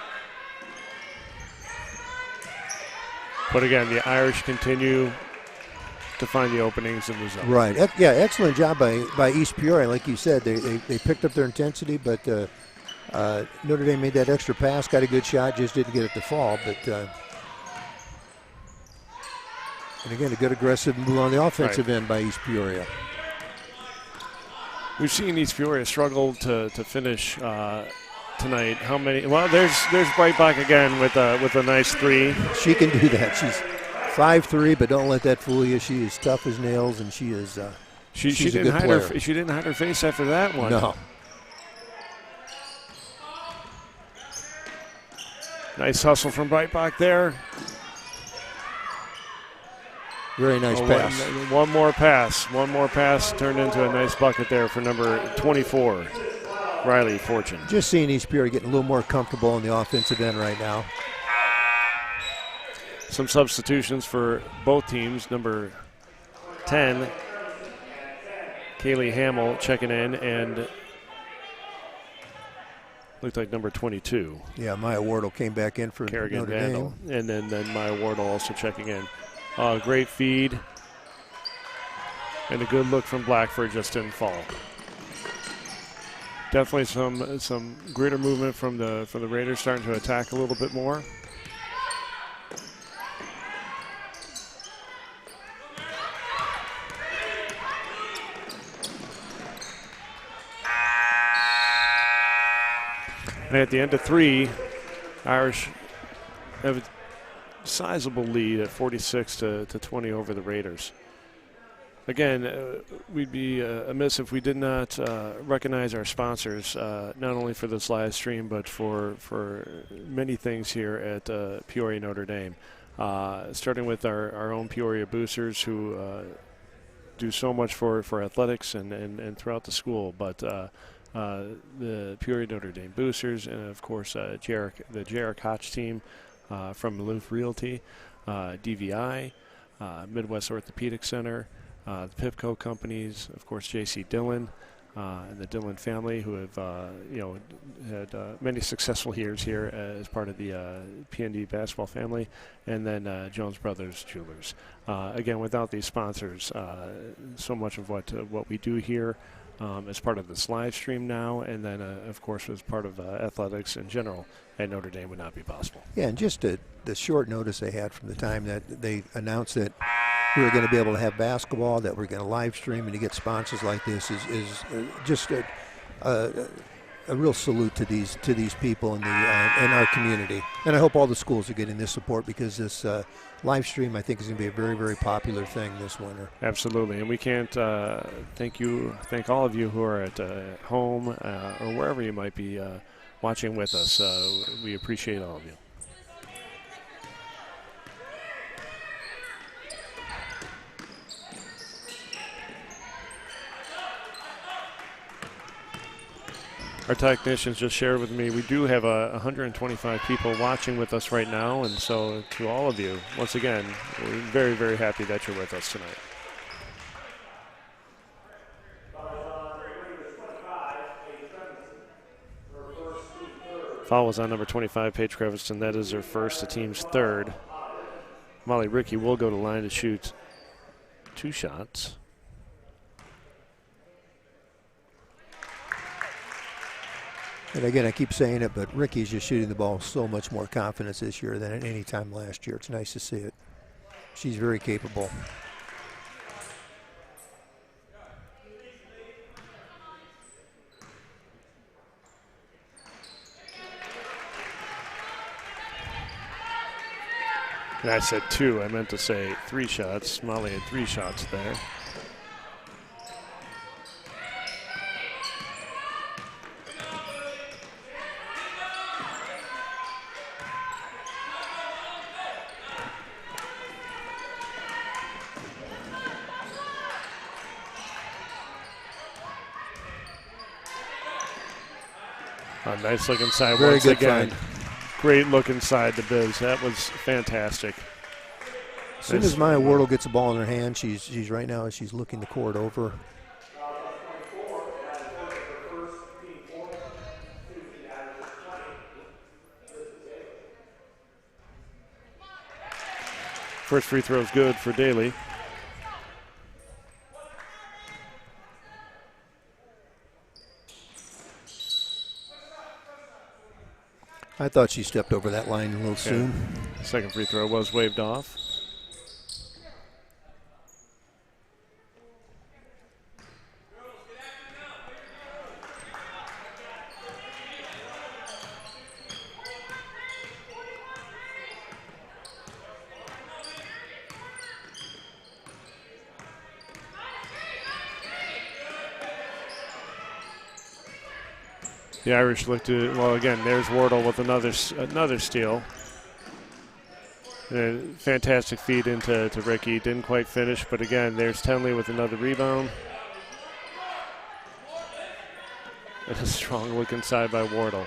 But again, the Irish continue to find the openings in the zone. Right. Yeah, excellent job by East Peoria. Like you said, they picked up their intensity, but Notre Dame made that extra pass, got a good shot, just didn't get it to fall. But and again, a good aggressive move on the offensive end by East Peoria. We've seen East Peoria struggle to finish tonight. How many? Well, there's Breitbach again with a nice three. She can do that. She's 5'3", but don't let that fool you. She is tough as nails, and she is. She's a good player. She didn't hide her face after that one. No. Nice hustle from Breitbach there. Very nice pass. One more pass turned into a nice bucket there for number 24, Riley Fortune. Just seeing East Peoria getting a little more comfortable on the offensive end right now. Some substitutions for both teams. Number 10, Kaylee Hamill checking in, and looked like number 22. Yeah, Maya Wardle came back in for Kerrigan Notre Vandal. Dame. And then Maya Wardle also checking in. Great feed. And a good look from Blackford, just didn't fall. Definitely some greater movement from the Raiders, starting to attack a little bit more. And at the end of 3, Irish have a sizable lead at 46-20 over the Raiders. Again, we'd be amiss if we did not recognize our sponsors, not only for this live stream, but for many things here at Peoria Notre Dame. Starting with our own Peoria boosters, who do so much for athletics and throughout the school, but the Peoria Notre Dame boosters, and of course the Jarek Hotch team from Maloof Realty, DVI, Midwest Orthopedic Center, the PIPCO companies, of course J.C. Dillon, and the Dillon family, who have had many successful years here as part of the PND basketball family, and then Jones Brothers Jewelers. Again, without these sponsors, so much of what we do here as part of this live stream now, and then of course as part of athletics in general at Notre Dame would not be possible. Yeah, and just the short notice they had from the time that they announced that we were going to be able to have basketball, that we're going to live stream, and to get sponsors like this is just a real salute to these people in our community. And I hope all the schools are getting this support, because this live stream, I think, is going to be a very, very popular thing this winter. Absolutely, and we can't thank all of you who are at home or wherever you might be watching with us. We appreciate all of you. Our technicians just shared with me we do have 125 people watching with us right now, and so to all of you, once again, we're very, very happy that you're with us tonight. Foul was on number 25, Paige Creviston. That is her first, the team's third. Molly Rickey will go to line to shoot 2 shots. And again, I keep saying it, but Ricky's just shooting the ball with so much more confidence this year than at any time last year. It's nice to see it. She's very capable. And I said 2. I meant to say 3 shots. Molly had 3 shots there. A nice look inside once again. Great look inside the Biz. That was fantastic. As soon as Maya Wardle gets the ball in her hand, she's right now, she's looking the court over. First free throw is good for Daly. I thought she stepped over that line a little soon. Second free throw was waved off. The Irish look to, well, again, there's Wardle with another steal. Fantastic feed into Ricky. Didn't quite finish, but again, there's Tenley with another rebound. And a strong look inside by Wardle.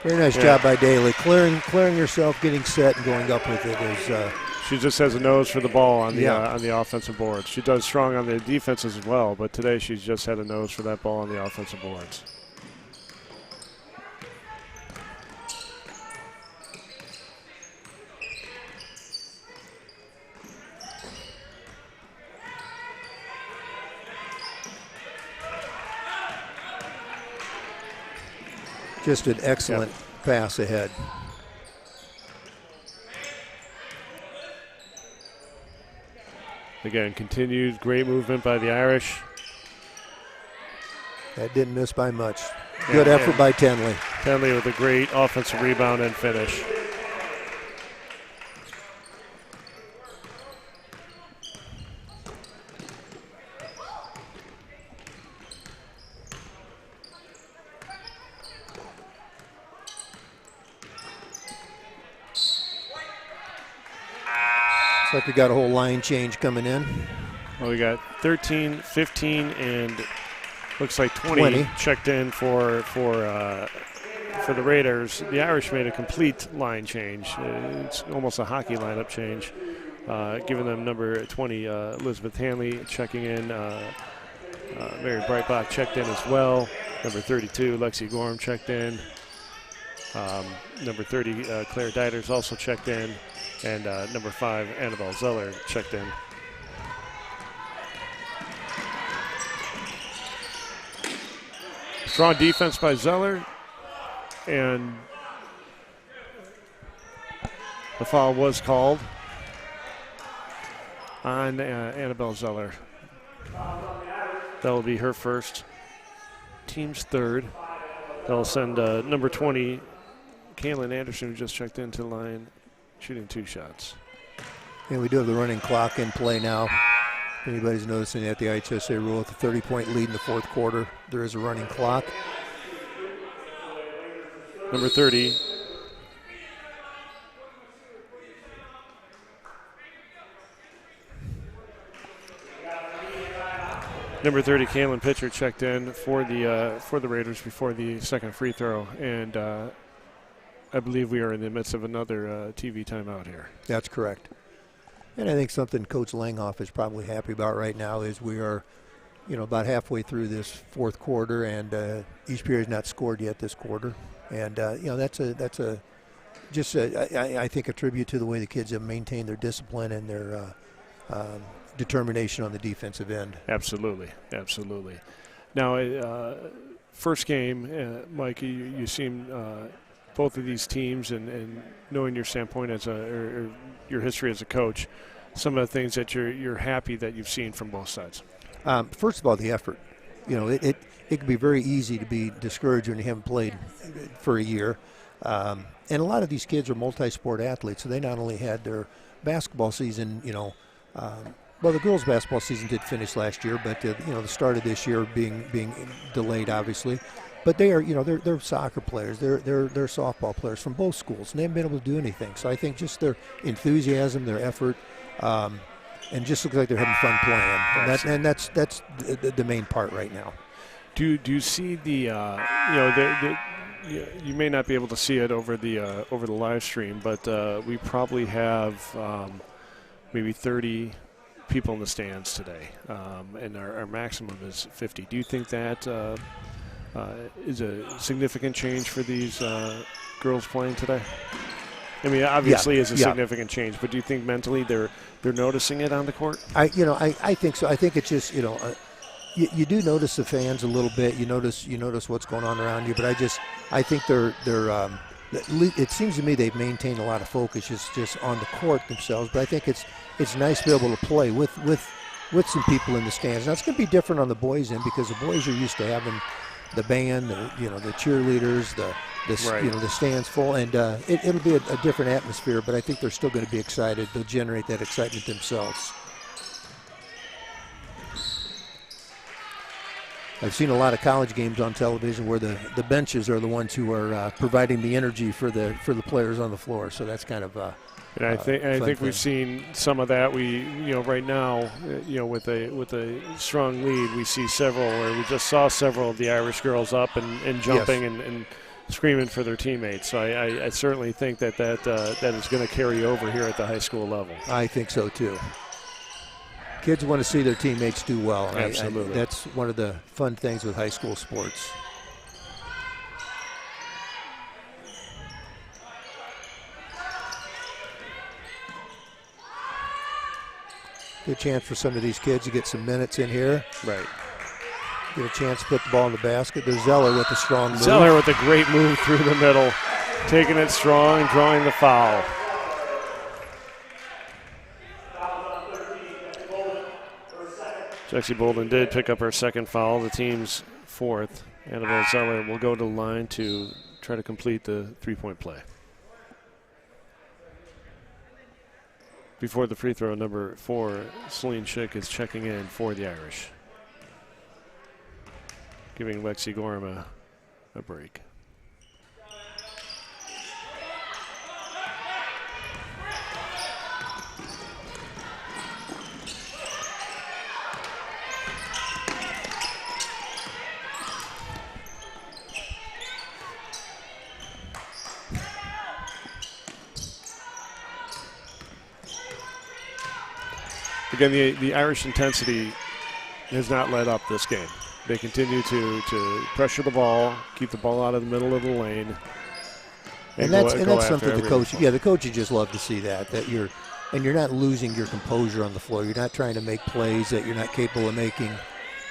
Very nice job by Daly. Clearing yourself, getting set, and going up with it is. She just has a nose for the ball on the offensive boards. She does strong on the defenses as well, but today she's just had a nose for that ball on the offensive boards. Just an excellent pass ahead. Again, continued great movement by the Irish. That didn't miss by much. Good effort by Tenley. Tenley with a great offensive rebound and finish. Looks like we got a whole line change coming in. Well, we got 13, 15, and looks like 20. Checked in for the Raiders. The Irish made a complete line change. It's almost a hockey lineup change, giving them number 20, Elizabeth Hanley, checking in. Mary Breitbach checked in as well. Number 32, Lexi Gorham checked in. Number 30, Claire Dieters also checked in. And number 5, Annabelle Zeller checked in. Strong defense by Zeller. And the foul was called on Annabelle Zeller. That will be her first, team's third. That'll send number 20, Kaylin Anderson, who just checked into the line, shooting 2 shots. And we do have the running clock in play now. If anybody's noticing that, the IHSA rule with a 30-point lead in the fourth quarter, there is a running clock. Number 30. Number 30, Kaylin Pitcher checked in for the Raiders before the second free throw, and I believe we are in the midst of another TV timeout here. That's correct. And I think something Coach Langhoff is probably happy about right now is we are, about halfway through this fourth quarter, and East Peoria has not scored yet this quarter. And that's a I think a tribute to the way the kids have maintained their discipline and their determination on the defensive end. Absolutely. Now, first game, Mike, you seem both of these teams and knowing your standpoint or your history as a coach, some of the things that you're happy that you've seen from both sides. First of all, the effort. It can be very easy to be discouraged when you haven't played for a year. And a lot of these kids are multi-sport athletes, so they not only had their basketball season, well, the girls' basketball season did finish last year, but the start of this year being delayed, obviously. But they are, they're soccer players, they're softball players from both schools, and they haven't been able to do anything. So I think just their enthusiasm, their effort, and just looks like they're having fun playing. And that's the main part right now. Do you see the you may not be able to see it over the live stream, but we probably have maybe 30 people in the stands today, and our maximum is 50. Do you think that is a significant change for these girls playing today? I mean, obviously, it's a significant change, but do you think mentally they're noticing it on the court? I think so. I think it's just you do notice the fans a little bit. You notice what's going on around you, but I think they're it seems to me they've maintained a lot of focus just on the court themselves. But I think it's nice to be able to play with some people in the stands. Now it's going to be different on the boys' end because the boys are used to having the band, the cheerleaders, the stands full, and it'll be a different atmosphere. But I think they're still going to be excited. They'll generate that excitement themselves. I've seen a lot of college games on television where the benches are the ones who are providing the energy for the players on the floor. So that's kind of and I think we've seen some of that. We right now with a strong lead, we see several, or we just saw several of the Irish girls up and jumping and screaming for their teammates. So I certainly think that is going to carry over here at the high school level. I think so too. Kids want to see their teammates do well. Absolutely. That's one of the fun things with high school sports. Good chance for some of these kids to get some minutes in here. Right. Get a chance to put the ball in the basket. There's Zeller with a strong move. Zeller with a great move through the middle, taking it strong and drawing the foul. Jexie Bolden did pick up her second foul, the team's fourth. Annabelle Zeller will go to the line to try to complete the three-point play. Before the free throw, number 4, Celine Schick, is checking in for the Irish, giving Lexi Gorham a break. Again, the Irish intensity has not let up this game. They continue to pressure the ball, keep the ball out of the middle of the lane, and that's something the coach. Yeah, the coaches just love to see that you're not losing your composure on the floor. You're not trying to make plays that you're not capable of making. And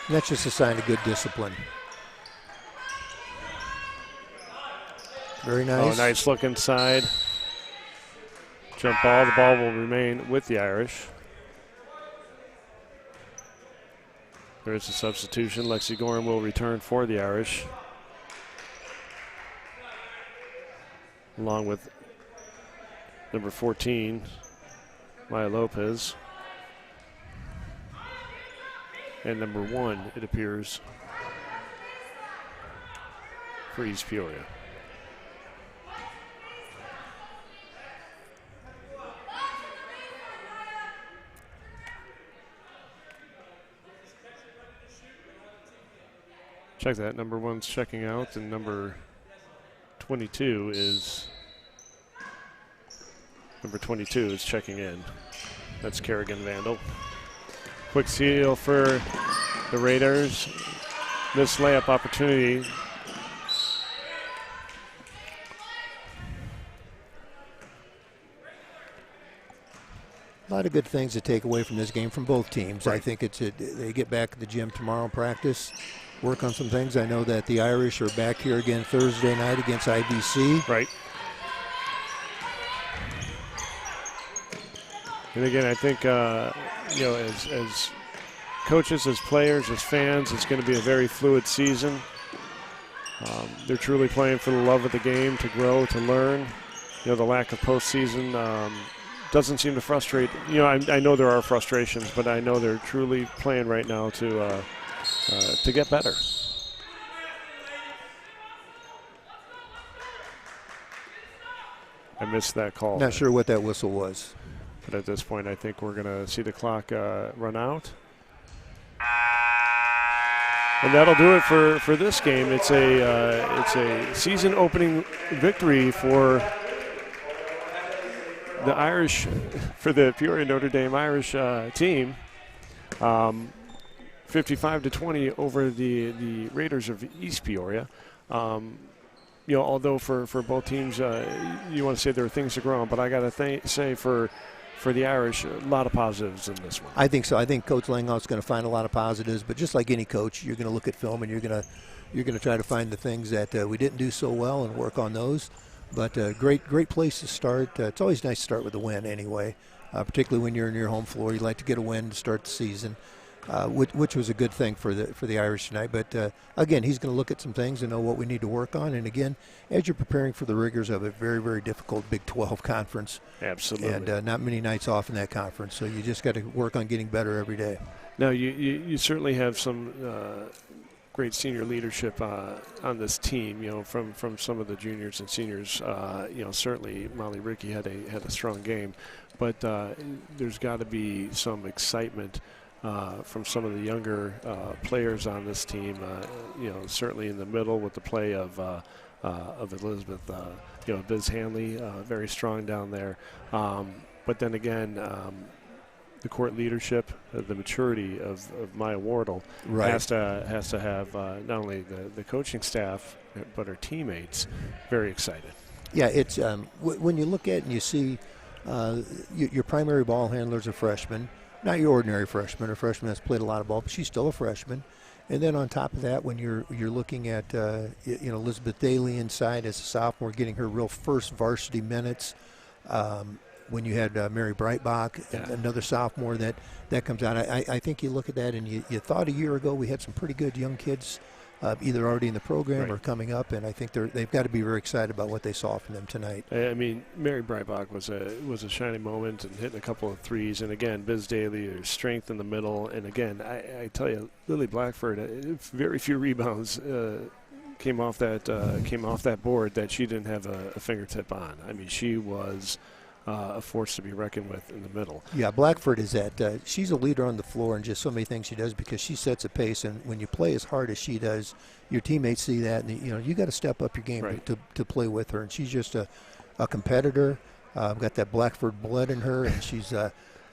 that's just a sign of good discipline. Very nice. Oh, nice look inside. Jump ball. The ball will remain with the Irish. There is a substitution. Lexi Gorham will return for the Irish, along with number 14, Maya Lopez, and number 1, it appears, for East Peoria. Check that. Number 1's checking out, and number 22 is checking in. That's Kerrigan Vandal. Quick steal for the Raiders. This layup opportunity. A lot of good things to take away from this game from both teams. Right. I think they get back to the gym tomorrow and practice, work on some things. I know that the Irish are back here again Thursday night against IBC. Right. And again, I think as coaches, as players, as fans, it's going to be a very fluid season. They're truly playing for the love of the game, to grow, to learn. The lack of postseason doesn't seem to frustrate. I know there are frustrations, but I know they're truly playing right now to get better. I missed that call. Not sure what that whistle was. But at this point, I think we're going to see the clock run out. And that'll do it for this game. It's a season opening victory for the Irish, for the Peoria Notre Dame Irish team. 55-20 over the Raiders of East Peoria. Although for both teams, you want to say there are things to grow on, but I got to say for the Irish, a lot of positives in this one. I think so. I think Coach Langhoff's going to find a lot of positives, but just like any coach, you're going to look at film and you're going to try to find the things that we didn't do so well and work on those. But great place to start. It's always nice to start with a win anyway, particularly when you're in your home floor. You like to get a win to start the season. Which was a good thing for the Irish tonight. But again, he's going to look at some things and know what we need to work on. And again, as you're preparing for the rigors of a very, very difficult Big 12 conference, absolutely, and not many nights off in that conference, so you just got to work on getting better every day. Now, you certainly have some great senior leadership on this team. From some of the juniors and seniors. Certainly Molly Rickey had a strong game, but there's got to be some excitement from some of the younger players on this team, certainly in the middle with the play of Elizabeth, Biz Hanley, very strong down there. But then again, the court leadership, the maturity of Maya Wardle has to have not only the coaching staff but her teammates very excited. Yeah, it's when you look at it and you see your primary ball handlers are freshmen. Not your ordinary freshman, a freshman that's played a lot of ball, but she's still a freshman. And then on top of that, when you're looking at Elizabeth Daly inside as a sophomore, getting her real first varsity minutes. When you had Mary Breitbach, another sophomore that comes out, I think you look at that and you thought a year ago we had some pretty good young kids, either already in the program or coming up, and I think they've got to be very excited about what they saw from them tonight. I mean, Mary Breitbach was a shining moment and hitting a couple of threes, and again, Biz Daly, there's strength in the middle, and again, I tell you, Lily Blackford, very few rebounds came off that board that she didn't have a fingertip on. I mean, she was a force to be reckoned with in the middle. Yeah, Blackford is that. She's a leader on the floor and just so many things she does because she sets a pace. And when you play as hard as she does, your teammates see that, and you got to step up your game to play with her. And she's just a competitor. Got that Blackford blood in her, and she's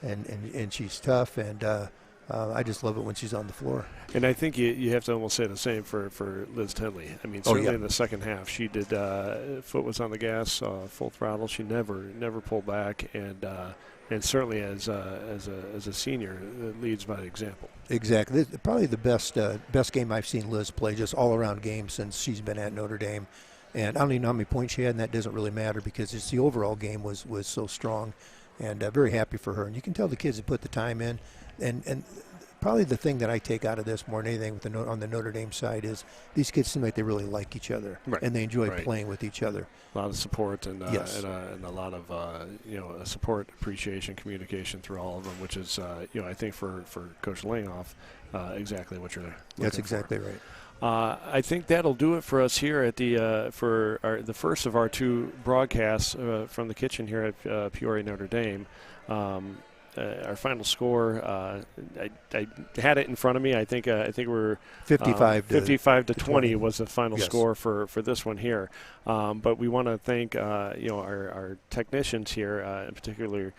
and she's tough. And I just love it when she's on the floor. And I think you have to almost say the same for Liz Tenley. I mean, certainly in the second half, she did. Foot was on the gas, full throttle. She never pulled back, and certainly as a senior, leads by example. Exactly, probably the best game I've seen Liz play, just all around game since she's been at Notre Dame. And I don't even know how many points she had, and that doesn't really matter because it's the overall game was so strong, and very happy for her. And you can tell the kids have put the time in. And probably the thing that I take out of this more than anything on the Notre Dame side is these kids seem like they really like each other and they enjoy playing with each other. A lot of support and a lot of support, appreciation, communication through all of them, which is I think for Coach Langhoff exactly what you're looking for. That's exactly right. I think that'll do it for us here at the first of our two broadcasts from the kitchen here at Peoria Notre Dame. Our final score, I had it in front of me. I think we're 55 to 20 was the final score for this one here. But we want to thank our technicians here, in particular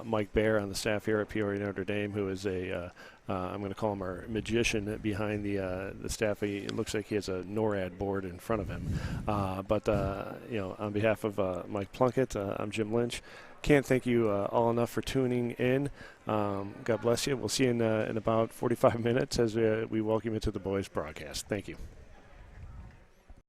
Mike Baer on the staff here at Peoria Notre Dame, who is I'm going to call him our magician behind the staff. It looks like he has a NORAD board in front of him. But on behalf of Mike Plunkett, I'm Jim Lynch. Can't thank you all enough for tuning in. God bless you. We'll see you in about 45 minutes as we welcome you to the boys broadcast. Thank you.